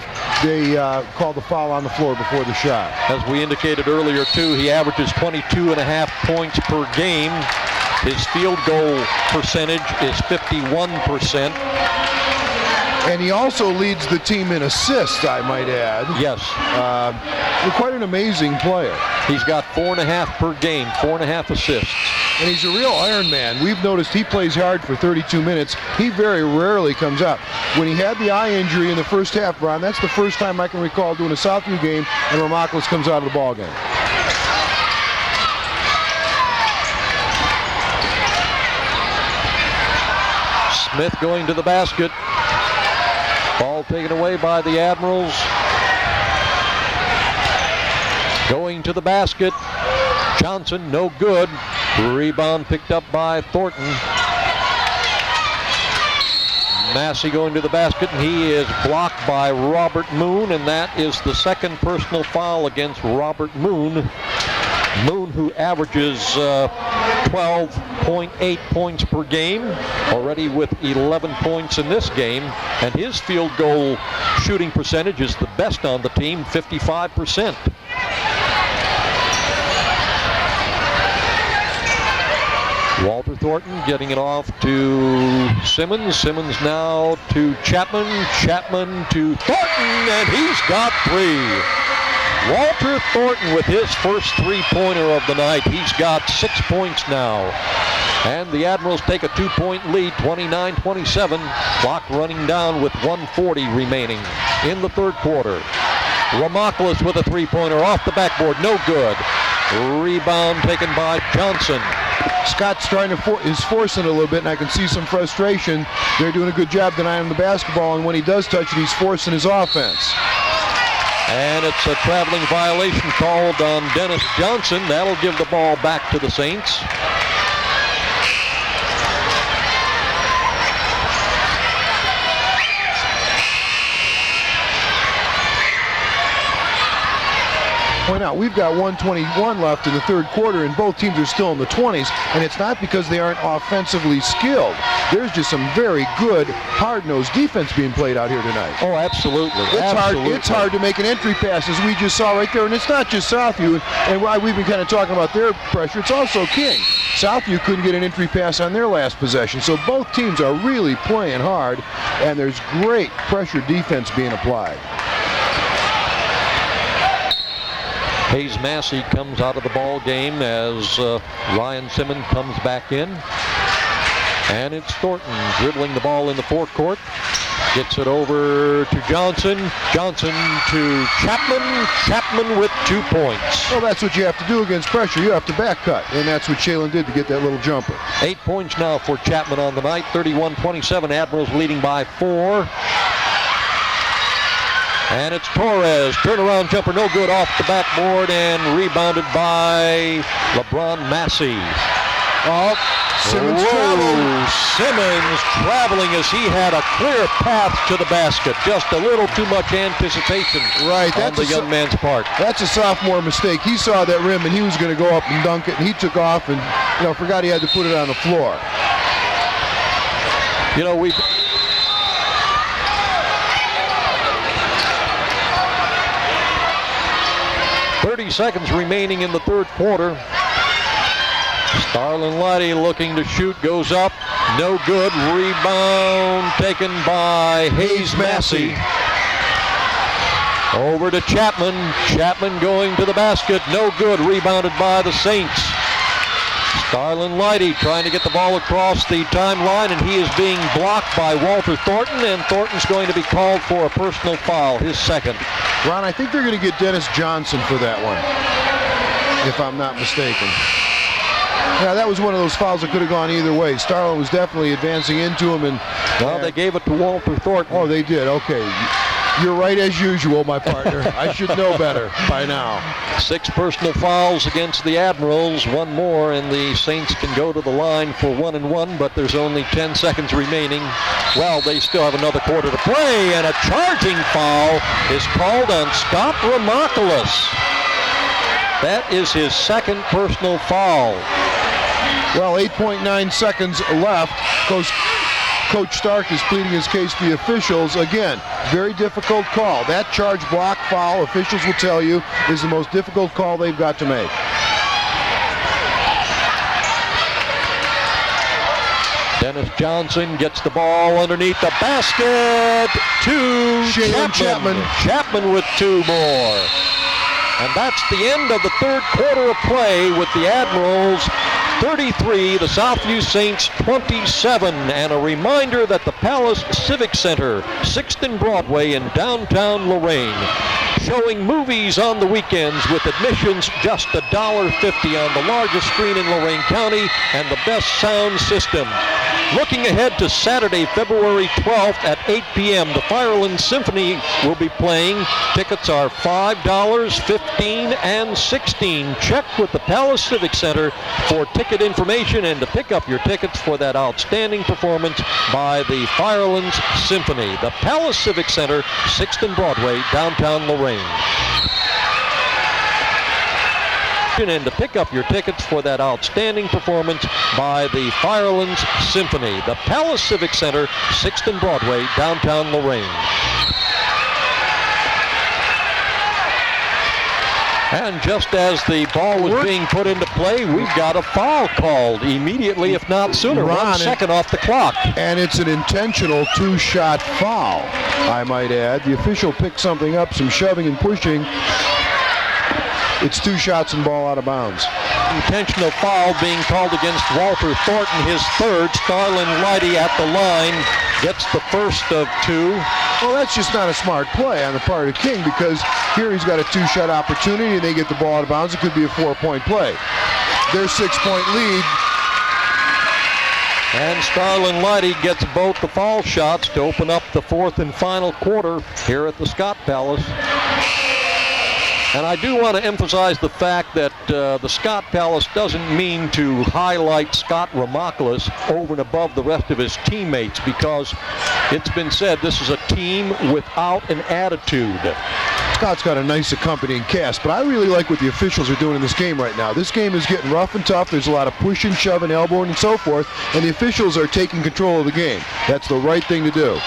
called the foul on the floor before the shot. As we indicated earlier, too, he averages 22.5 points per game. His field goal percentage is 51%. And he also leads the team in assists, I might add. Yes. Quite an amazing player. He's got 4.5 per game, 4.5 assists. And he's a real Iron Man. We've noticed he plays hard for 32 minutes. He very rarely comes up. When he had the eye injury in the first half, Ron, that's the first time I can recall doing a Southview game and Ramoclis comes out of the ball game. Smith going to the basket. Ball taken away by the Admirals. Going to the basket. Johnson, no good. Rebound picked up by Thornton. Massey going to the basket, and he is blocked by Robert Moon, and that is the second personal foul against Robert Moon. Moon, who averages 12.8 points per game, already with 11 points in this game, and his field goal shooting percentage is the best on the team, 55%. Walter Thornton getting it off to Simmons. Simmons now to Chapman. Chapman to Thornton, and he's got three. Walter Thornton with his first three-pointer of the night. He's got 6 points now. And the Admirals take a 2-point lead, 29-27. Clock running down with 1:40 remaining in the third quarter. Ramoclis with a three-pointer off the backboard, no good. Rebound taken by Johnson. Scott's is forcing it a little bit, and I can see some frustration. They're doing a good job denying him the basketball, and when he does touch it, he's forcing his offense. And it's a traveling violation called on Dennis Johnson. That'll give the ball back to the Saints. Point out, we've got 1:21 left in the third quarter, and both teams are still in the 20s, and it's not because they aren't offensively skilled. There's just some very good, hard-nosed defense being played out here tonight. Oh, absolutely. It's hard to make an entry pass, as we just saw right there, and it's not just Southview, and why we've been kind of talking about their pressure, it's also King. Southview couldn't get an entry pass on their last possession, so both teams are really playing hard, and there's great pressure defense being applied. Hayes Massey comes out of the ball game as Ryan Simmons comes back in. And it's Thornton dribbling the ball in the forecourt. Gets it over to Johnson. Johnson to Chapman. Chapman with 2 points. Well, that's what you have to do against pressure. You have to back cut, and that's what Shalen did to get that little jumper. 8 points now for Chapman on the night. 31-27. Admirals leading by 4. And it's Torres. Turnaround jumper, no good, off the backboard and rebounded by LeBron Massey. Oh, Simmons traveling. Simmons traveling as he had a clear path to the basket. Just a little too much anticipation on the young man's part. That's a sophomore mistake. He saw that rim and he was going to go up and dunk it, and he took off and forgot he had to put it on the floor. You know, we 30 seconds remaining in the third quarter. Starlin Lighty looking to shoot, goes up, no good. Rebound taken by Hayes Massey. Over to Chapman. Chapman going to the basket, no good. Rebounded by the Saints. Starlin Lighty trying to get the ball across the timeline, and he is being blocked by Walter Thornton, and Thornton's going to be called for a personal foul, his second. Ron, I think they're going to get Dennis Johnson for that one, if I'm not mistaken. Yeah, that was one of those fouls that could have gone either way. Starlin was definitely advancing into him, and well, they gave it to Walter Thornton. Oh, they did. Okay. You're right as usual, my partner. I should know better by now. 6 personal fouls against the Admirals, 1 more, and the Saints can go to the line for 1-1, but there's only 10 seconds remaining. Well, they still have another quarter to play, and a charging foul is called on Scott Ramopoulos. That is his second personal foul. Well, 8.9 seconds left. Coach Stark is pleading his case to the officials. Again, very difficult call. That charge block foul, officials will tell you, is the most difficult call they've got to make. Dennis Johnson gets the ball underneath the basket to Chapman. Chapman with 2 more. And that's the end of the third quarter of play with the Admirals 33, the Southview Saints 27. And a reminder that the Palace Civic Center, 6th and Broadway in downtown Lorain, showing movies on the weekends with admissions just $1.50 on the largest screen in Lorain County and the best sound system. Looking ahead to Saturday, February 12th at 8 p.m., the Fireland Symphony will be playing. Tickets are $5, $15, and $16. Check with the Palace Civic Center for ticket information and to pick up your tickets for that outstanding performance by the Firelands Symphony. The Palace Civic Center, 6th and Broadway, downtown Lorain. And to pick up your tickets for that outstanding performance by the Firelands Symphony. The Palace Civic Center, 6th and Broadway, downtown Lorain. And just as the ball was being put into play, we've got a foul called immediately, if not sooner. 1 second off the clock. And it's an intentional 2-shot foul, I might add. The official picked something up, some shoving and pushing. It's 2 shots and ball out of bounds. Intentional foul being called against Walter Thornton, his third. Starlin Lighty at the line gets the first of 2. Well, that's just not a smart play on the part of King, because here he's got a 2-shot opportunity and they get the ball out of bounds. It could be a 4-point play. Their 6-point lead. And Starlin Lighty gets both the foul shots to open up the 4th and final quarter here at the Scott Palace. And I do want to emphasize the fact that the Scott Palace doesn't mean to highlight Scott Ramopoulos over and above the rest of his teammates, because it's been said this is a team without an attitude. Scott's got a nice accompanying cast, but I really like what the officials are doing in this game right now. This game is getting rough and tough. There's a lot of pushing, shoving, elbowing, and so forth, and the officials are taking control of the game. That's the right thing to do.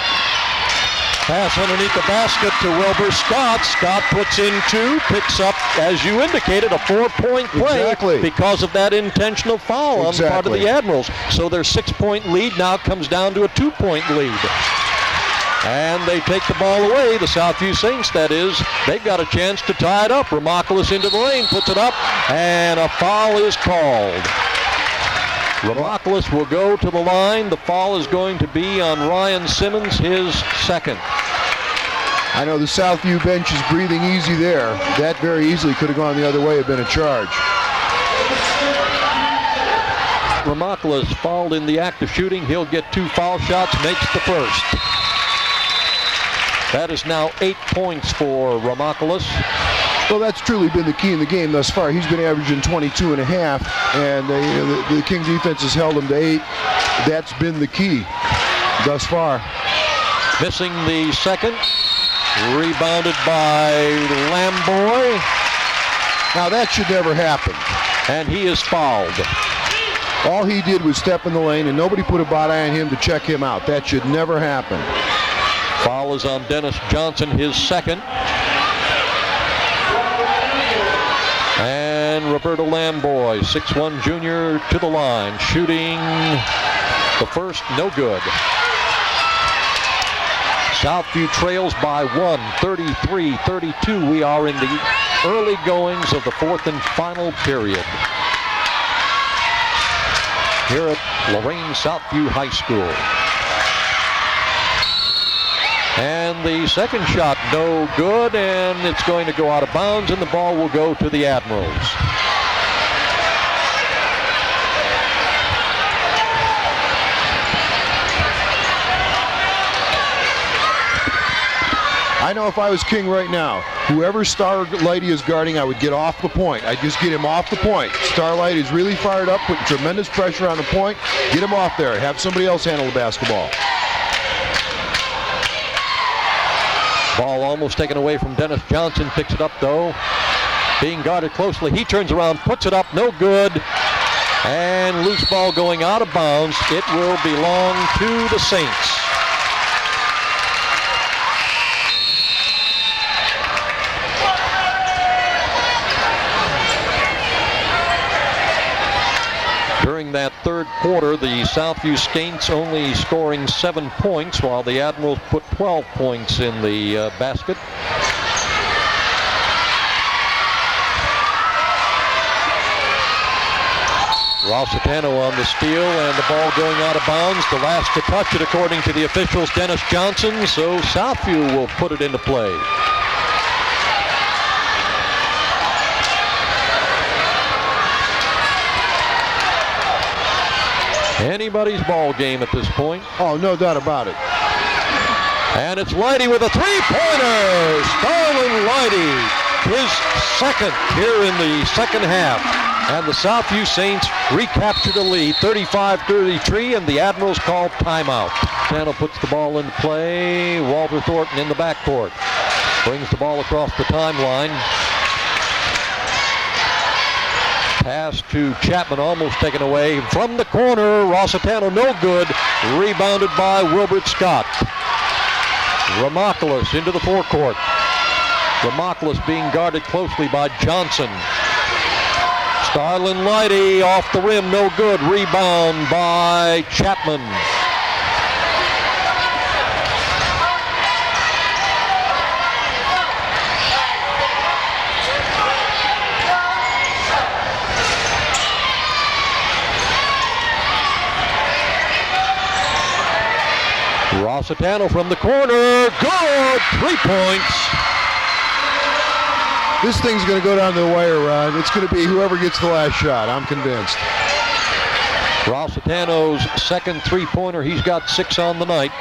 Pass underneath the basket to Wilbur Scott. Scott puts in 2, picks up, as you indicated, a 4-point play because of that intentional foul on the part of the Admirals. So their 6-point lead now comes down to a 2-point lead. And they take the ball away. The Southview Saints, that is. They've got a chance to tie it up. Ramoclis into the lane, puts it up, and a foul is called. Ramoclis will go to the line. The foul is going to be on Ryan Simmons, his second. I know the Southview bench is breathing easy there. That very easily could have gone the other way, have been a charge. Ramoclis fouled in the act of shooting. He'll get 2 foul shots, makes the first. That is now 8 points for Ramoclis. Well, that's truly been the key in the game thus far. He's been averaging 22 and a half, and the King defense has held him to 8. That's been the key thus far. Missing the second. Rebounded by Lamboy. Now that should never happen. And he is fouled. All he did was step in the lane, and nobody put a body on him to check him out. That should never happen. Foul is on Dennis Johnson, his second. And Roberto Lamboy, 6'1" junior, to the line, shooting the first, no good. Southview trails by 1, 33-32. We are in the early goings of the fourth and final period here at Lorain Southview High School. And the second shot, no good, and it's going to go out of bounds, and the ball will go to the Admirals. I know if I was King right now, whoever Starlighty is guarding, I would get off the point. I'd just get him off the point. Starlight is really fired up, putting tremendous pressure on the point. Get him off there. Have somebody else handle the basketball. Ball almost taken away from Dennis Johnson. Picks it up, though. Being guarded closely. He turns around, puts it up, no good. And loose ball going out of bounds. It will belong to the Saints. During that third quarter, the Southview Saints only scoring 7 points, while the Admirals put 12 points in the basket. Rossitano on the steal, and the ball going out of bounds. The last to touch it, according to the officials, Dennis Johnson, so Southview will put it into play. Anybody's ball game at this point. Oh, no doubt about it. And it's Lighty with a three-pointer. Starlin Lighty, his second here in the second half. And the Southview Saints recaptured a lead, 35-33, and the Admirals called timeout. Channel puts the ball in play. Walter Thornton in the backcourt. Brings the ball across the timeline. Pass to Chapman, almost taken away from the corner. Rossitano, no good. Rebounded by Wilbert Scott. Ramoclis into the forecourt. Ramoclis being guarded closely by Johnson. Starlin Lighty off the rim, no good. Rebound by Chapman. Rossitano from the corner, good, 3 points. This thing's going to go down to the wire, Ron. It's going to be whoever gets the last shot, I'm convinced. Rossitano's second three-pointer, he's got 6 on the night.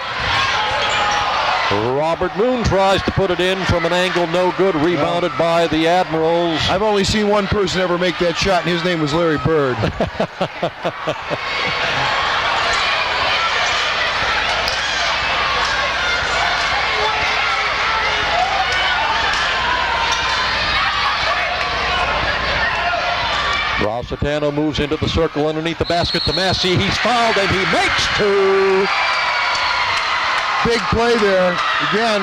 Robert Moon tries to put it in from an angle, no good, rebounded by the Admirals. I've only seen one person ever make that shot, and his name was Larry Bird. Rossitano moves into the circle underneath the basket to Massey. He's fouled and he makes 2. Big play there. Again,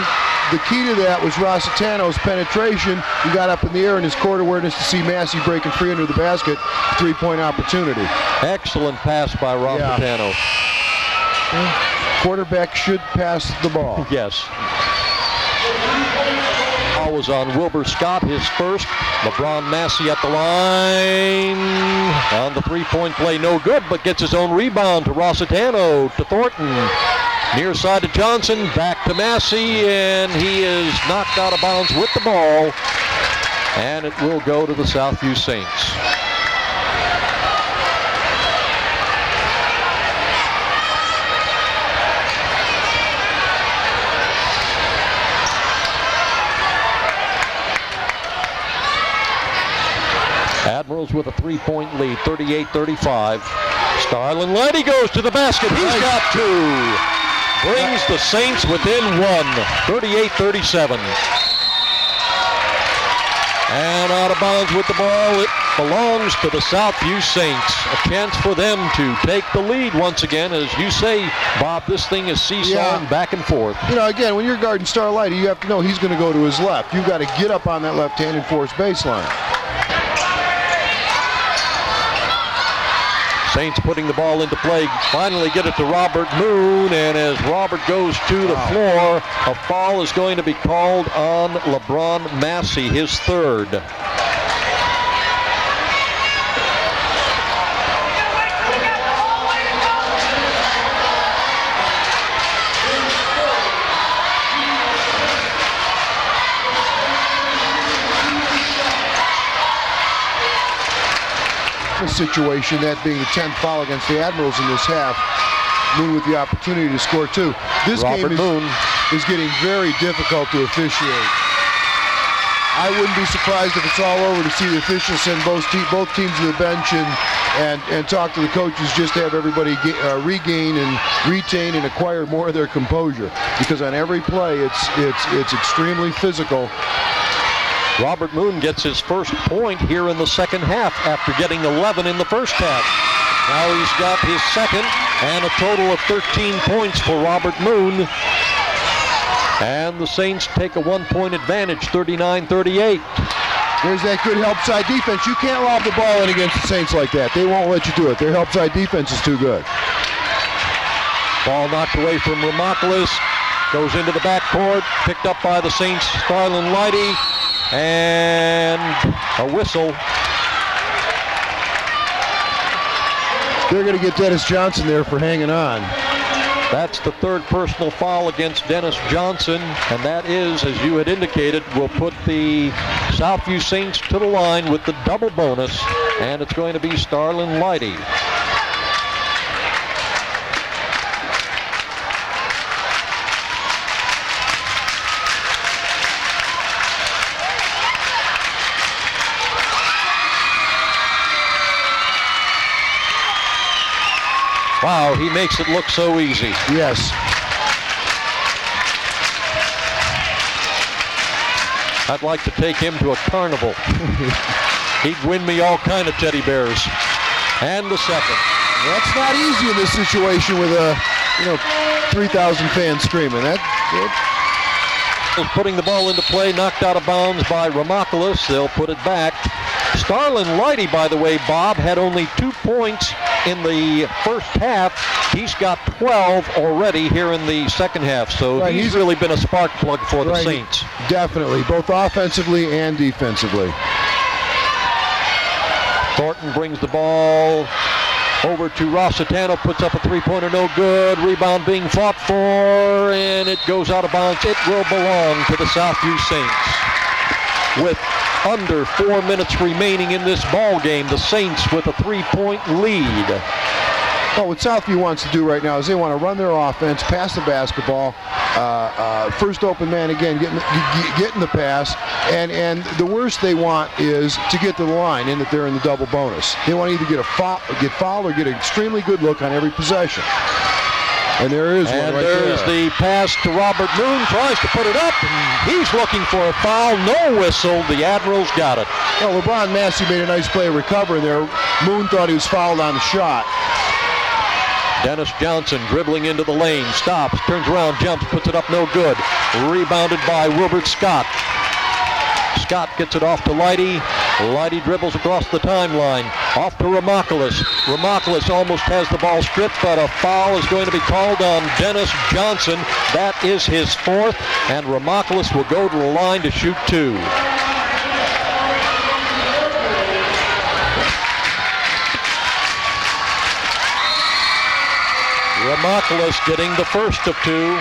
the key to that was Rossitano's penetration. He got up in the air in his court awareness to see Massey breaking free under the basket. 3-point opportunity. Excellent pass by Rossitano. Yeah. quarterback should pass the ball. Yes. Ball was on Wilbur Scott, his first. LeBron Massey at the line. On the three-point play, no good, but gets his own rebound to Rossitano, to Thornton. Near side to Johnson, back to Massey, and he is knocked out of bounds with the ball. And it will go to the Southview Saints. Admirals with a three-point lead, 38-35. Starlin Leddy goes to the basket. He's got two. Brings the Saints within one, 38-37. And out of bounds with the ball, it belongs to the Southview Saints. A chance for them to take the lead once again. As you say, Bob, this thing is seesawing back and forth. You know, again, when you're guarding Starlight, you have to know he's going to go to his left. You've got to get up on that left hand and force baseline. Saints putting the ball into play, finally get it to Robert Moon, and as Robert goes to the floor, a foul is going to be called on LeBron Massey, his third. Situation, that being the 10th foul against the Admirals in this half. Moon with the opportunity to score two. This game is getting very difficult to officiate. I wouldn't be surprised if it's all over to see the officials send both teams to the bench and talk to the coaches just to have everybody regain and retain and acquire more of their composure, because on every play it's extremely physical. Robert Moon gets his first point here in the second half after getting 11 in the first half. Now he's got his second, and a total of 13 points for Robert Moon. And the Saints take a one-point advantage, 39-38. There's that good help side defense. You can't lob the ball in against the Saints like that. They won't let you do it. Their help side defense is too good. Ball knocked away from Ramopoulos. Goes into the backcourt, picked up by the Saints' Starlin Lighty. And a whistle. They're going to get Dennis Johnson there for hanging on. That's the third personal foul against Dennis Johnson, and that is, as you had indicated, will put the Southview Saints to the line with the double bonus, and it's going to be Starlin Lighty. Wow, he makes it look so easy. Yes. I'd like to take him to a carnival. He'd win me all kind of teddy bears. And the second. That's not easy in this situation with 3,000 fans screaming. Putting the ball into play, knocked out of bounds by Ramopoulos. They'll put it back. Starlin Lighty, by the way, Bob, had only 2 points in the first half. He's got 12 already here in the second half, so he's really been a spark plug for the Saints. Definitely, both offensively and defensively. Thornton brings the ball over to Rossitano, puts up a three-pointer, no good. Rebound being fought for, and it goes out of bounds. It will belong to the Southview Saints. With under 4 minutes remaining in this ball game, the Saints with a 3-point lead. Well, what Southview wants to do right now is they want to run their offense, pass the basketball, first open man again, getting the pass, and the worst they want is to get to the line in that they're in the double bonus. They want to either get fouled or get an extremely good look on every possession. And there is one right there. And there's the pass to Robert Moon, tries to put it up, and he's looking for a foul. No whistle. The Admirals got it. Well, LeBron Massey made a nice play recovering there. Moon thought he was fouled on the shot. Dennis Johnson dribbling into the lane, stops, turns around, jumps, puts it up, no good. Rebounded by Wilbert Scott. Scott gets it off to Lighty. Lighty dribbles across the timeline. Off to Ramocalis. Ramocalis almost has the ball stripped, but a foul is going to be called on Dennis Johnson. That is his fourth, and Ramocalis will go to the line to shoot two. Ramocalis getting the first of two.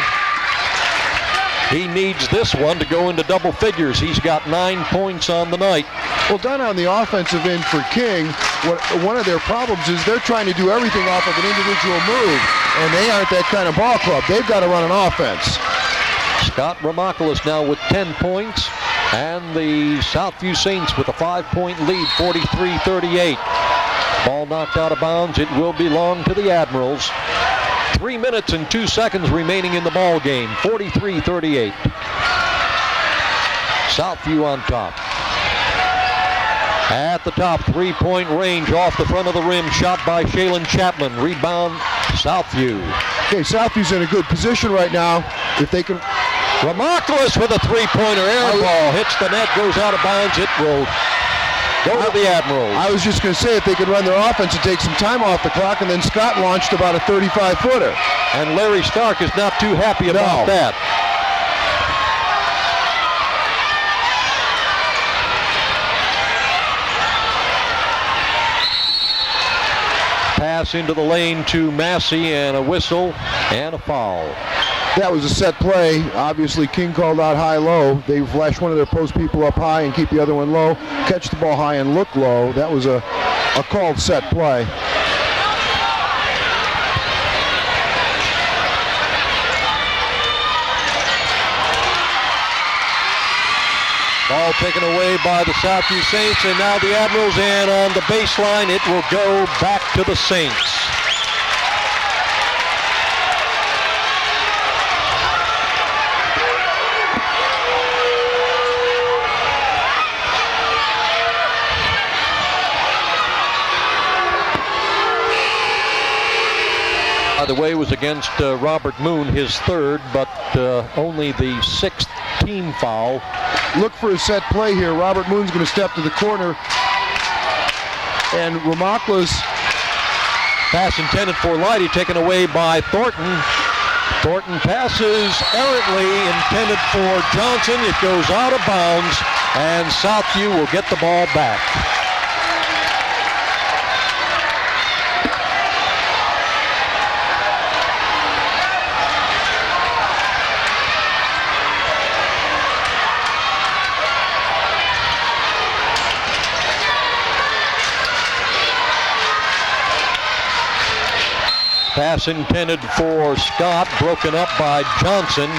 He needs this one to go into double figures. He's got 9 points on the night. Well, done on the offensive end for King. One of their problems is they're trying to do everything off of an individual move, and they aren't that kind of ball club. They've got to run an offense. Scott Ramocalis now with 10 points, and the Southview Saints with a 5-point lead, 43-38. Ball knocked out of bounds. It will belong to the Admirals. 3 minutes and 2 seconds remaining in the ball game. 43-38. Southview on top. At the top, three-point range off the front of the rim. Shot by Shaylin Chapman. Rebound, Southview. Okay, Southview's in a good position right now. If they can... Ramocalis with a three-pointer. Air ball hits the net, goes out of bounds. It will go to the Admirals. I was just going to say, if they could run their offense and take some time off the clock, and then Scott launched about a 35-footer. And Larry Stark is not too happy about that. Pass into the lane to Massey, and a whistle and a foul. That was a set play. Obviously, King called out high-low. They flash one of their post people up high and keep the other one low. Catch the ball high and look low. That was a called set play. Ball taken away by the Southview Saints, and now the Admirals, and on the baseline, it will go back to the Saints. By the way, was against Robert Moon, his third, but only the sixth team foul. Look for a set play here. Robert Moon's going to step to the corner. And Ramocalis. Pass intended for Lighty, taken away by Thornton. Thornton passes errantly, intended for Johnson. It goes out of bounds, and Southview will get the ball back. Pass intended for Scott, broken up by Johnson.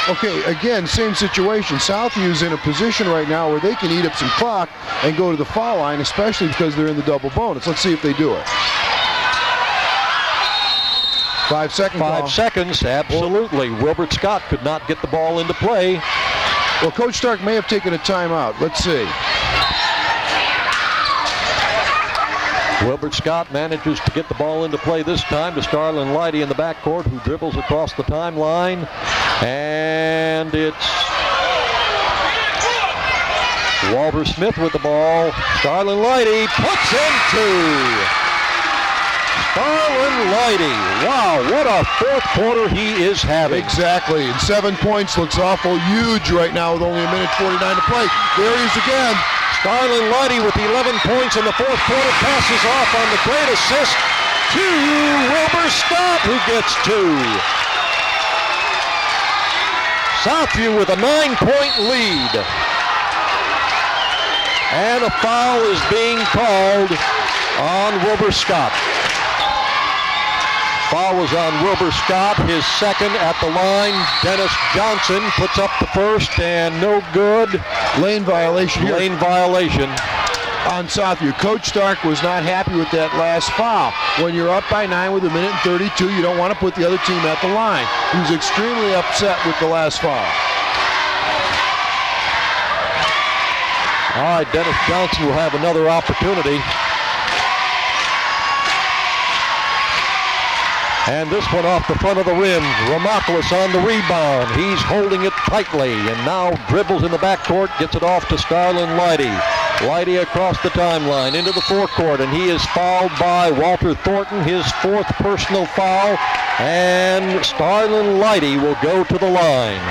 Okay, again, same situation. Southview's in a position right now where they can eat up some clock and go to the foul line, especially because they're in the double bonus. Let's see if they do it. 5 second call. 5 seconds, absolutely. Wilbert Scott could not get the ball into play. Well, Coach Stark may have taken a timeout. Let's see. Wilbert Scott manages to get the ball into play this time to Starlin Lighty in the backcourt, who dribbles across the timeline. And it's Walter Smith with the ball. Starlin Lighty puts in two. Starlin Lighty. Wow, what a fourth quarter he is having. Exactly. And 7 points looks awful huge right now with only a minute 49 to play. There he is again. Starlin Lighty with 11 points in the fourth quarter, passes off on the great assist to Wilbur Scott, who gets two. Southview with a 9-point lead. And a foul is being called on Wilbur Scott. Foul was on Wilbur Scott, his second at the line. Dennis Johnson puts up the first, and no good. Lane violation here. Lane violation on Southview. Coach Stark was not happy with that last foul. When you're up by 9 with a minute and 32, you don't want to put the other team at the line. He was extremely upset with the last foul. All right, Dennis Johnson will have another opportunity. And this one off the front of the rim. Ramopoulos on the rebound. He's holding it tightly and now dribbles in the backcourt, gets it off to Starlin Leidy. Leidy across the timeline into the forecourt, and he is fouled by Walter Thornton, his 4th personal foul, and Starlin Leidy will go to the line.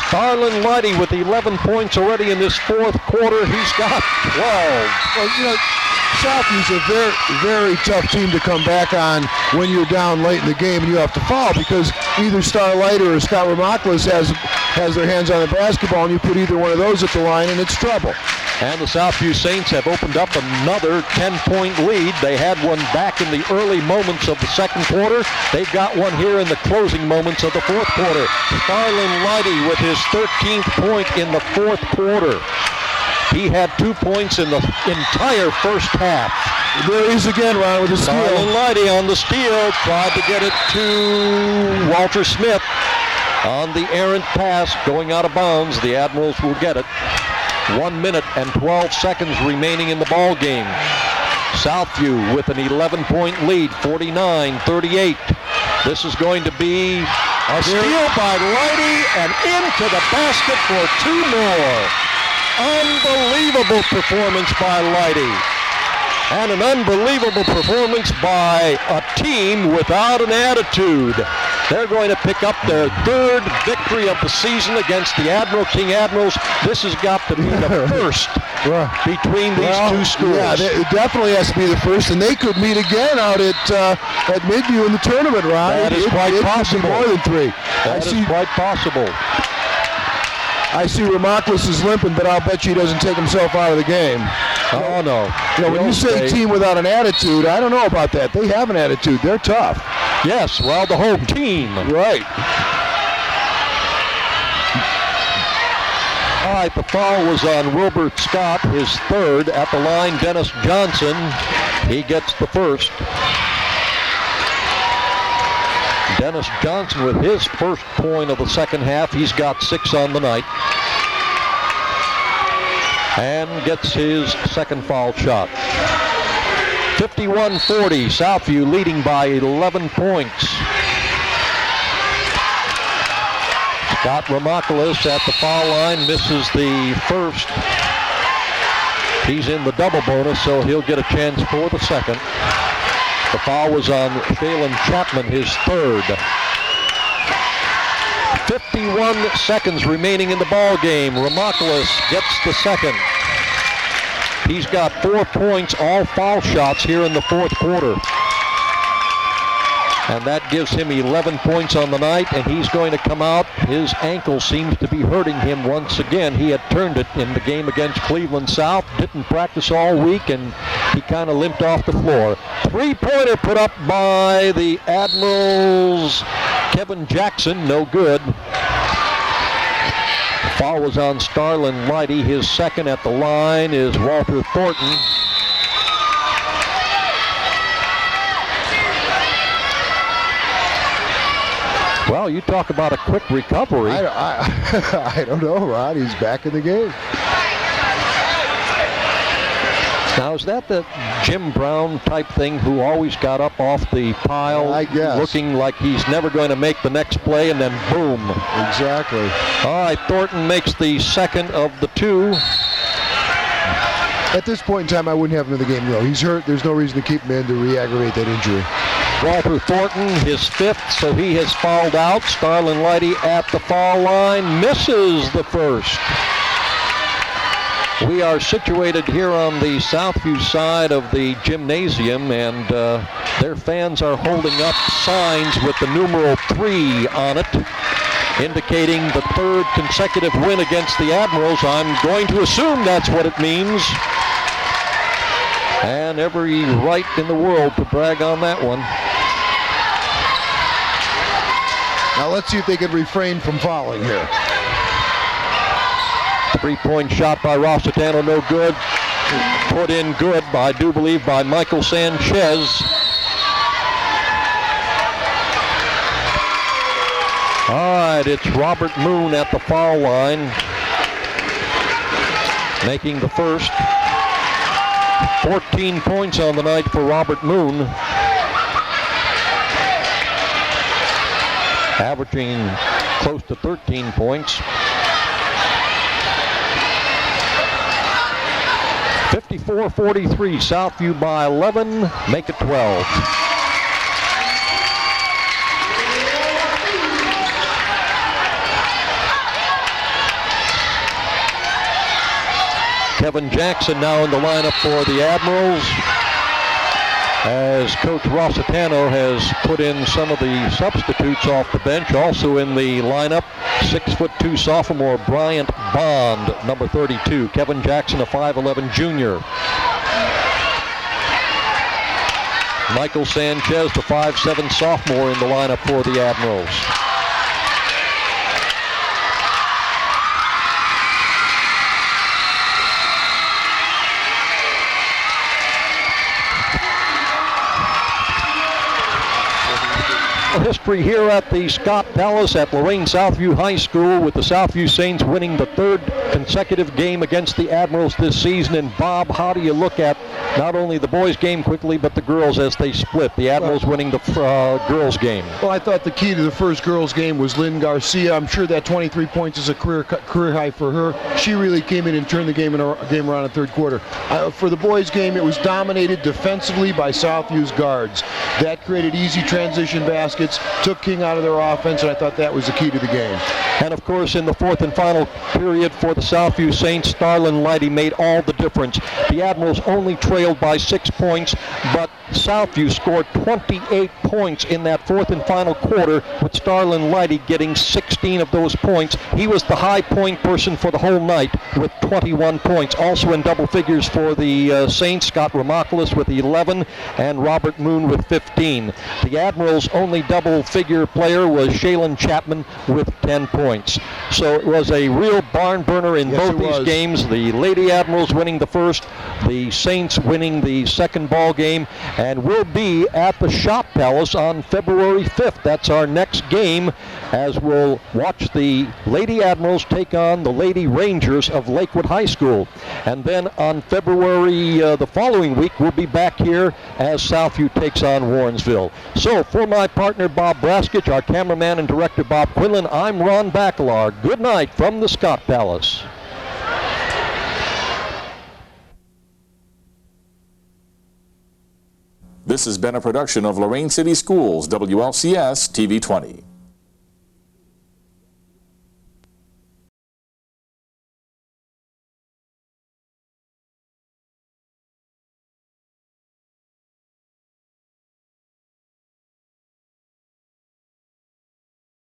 Starlin Leidy with 11 points already in this 4th quarter. He's got 12. Well, Southview's a very, very tough team to come back on when you're down late in the game and you have to foul, because either Starlight or Scott Ramopoulos has their hands on the basketball, and you put either one of those at the line and it's trouble. And the Southview Saints have opened up another 10-point lead. They had one back in the early moments of the 2nd quarter. They've got one here in the closing moments of the 4th quarter. Starlin Leidy with his 13th point in the 4th quarter. He had 2 points in the entire first half. There he is again, Ron, with the steal. Starlin Leidy on the steal, tried to get it to Walter Smith. On the errant pass, going out of bounds, the Admirals will get it. 1 minute and 12 seconds remaining in the ball game. Southview with an 11-point lead, 49-38. This is going to be a steal by Leidy and into the basket for 2 more. Unbelievable performance by Leidy. And an unbelievable performance by a team without an attitude. They're going to pick up their 3rd victory of the season against the King Admirals. This has got to be the first between these two schools. Yeah, it definitely has to be the first, and they could meet again out at Midview in the tournament, Ron. That is quite possible. More than 3. That is quite possible. I see Ramopoulos is limping, but I'll bet you he doesn't take himself out of the game. Oh, no. When you say team without an attitude, I don't know about that. They have an attitude. They're tough. Yes, well, the whole team. Right. All right, the foul was on Wilbur Scott, his 3rd. At the line, Dennis Johnson. He gets the 1st. Dennis Johnson with his 1st point of the 2nd half. He's got 6 on the night. And gets his 2nd foul shot. 51-40, Southview leading by 11 points. Scott Ramopoulos at the foul line misses the 1st. He's in the double bonus, so he'll get a chance for the 2nd. The foul was on Shalen Chapman, his 3rd. 51 seconds remaining in the ball game. Ramopoulos gets the 2nd. He's got 4 points, all foul shots here in the 4th quarter. And that gives him 11 points on the night, and he's going to come out. His ankle seems to be hurting him once again. He had turned it in the game against Cleveland South, didn't practice all week, and he kind of limped off the floor. 3-pointer put up by the Admirals. Kevin Jackson, no good. The foul was on Starlin Leidy. His 2nd at the line is Walter Thornton. Well, you talk about a quick recovery. I don't know, Rod. He's back in the game. Now, is that the Jim Brown type thing who always got up off the pile, I guess, looking like he's never going to make the next play, and then boom. Exactly. All right, Thornton makes the 2nd of the 2. At this point in time, I wouldn't have him in the game, though. He's hurt. There's no reason to keep him in to re-aggravate that injury. Walter Thornton, his 5th, so he has fouled out. Starlin Leidy at the foul line, misses the 1st. We are situated here on the Southview side of the gymnasium, and their fans are holding up signs with the numeral 3 on it, indicating the 3rd consecutive win against the Admirals. I'm going to assume that's what it means. And every right in the world to brag on that one. Now let's see if they can refrain from fouling here. 3-point shot by Rossitano, no good. Put in good, I do believe, by Michael Sanchez. All right, it's Robert Moon at the foul line, making the 1st. 14 points on the night for Robert Moon. averaging close to 13 points. 54-43, Southview by 11, make it 12. Kevin Jackson now in the lineup for the Admirals, as Coach Rossitano has put in some of the substitutes off the bench. Also in the lineup, 6'2" sophomore Bryant Bond, number 32. Kevin Jackson, a 5'11" junior. Michael Sanchez, the 5'7" sophomore, in the lineup for the Admirals. History here at the Scott Palace at Lorain Southview High School, with the Southview Saints winning the third consecutive game against the Admirals this season. And Bob, how do you look at not only the boys game quickly, but the girls as they split? The Admirals winning the girls game. Well, I thought the key to the first girls game was Lynn Garcia. I'm sure that 23 points is a career high for her. She really came in and turned the game around in the third quarter. For the boys game, it was dominated defensively by Southview's guards. That created easy transition baskets, took King out of their offense, and I thought that was the key to the game. And of course, in the fourth and final period for the Southview Saints, Starlin Lighty made all the difference. The Admirals only trailed by 6 points, but Southview scored 28 points in that fourth and final quarter, with Starlin Lighty getting 16 of those points. He was the high point person for the whole night with 21 points. Also in double figures for the Saints, Scott Ramopoulos with 11 and Robert Moon with 15. The Admirals' only double figure player was Shaylin Chapman with 10 points. So it was a real barn burner in both these games. The Lady Admirals winning the first, the Saints winning the second ball game, and we'll be at the Shop Palace on February 5th. That's our next game, as we'll watch the Lady Admirals take on the Lady Rangers of Lakewood High School. And then on February, the following week, we'll be back here as Southview takes on Warrensville. So for my partner Bob Braskich, our cameraman and director Bob Quinlan, I'm Ron Bacalar. Good night from the Scott Palace. This has been a production of Lorain City Schools, WLCS TV 20.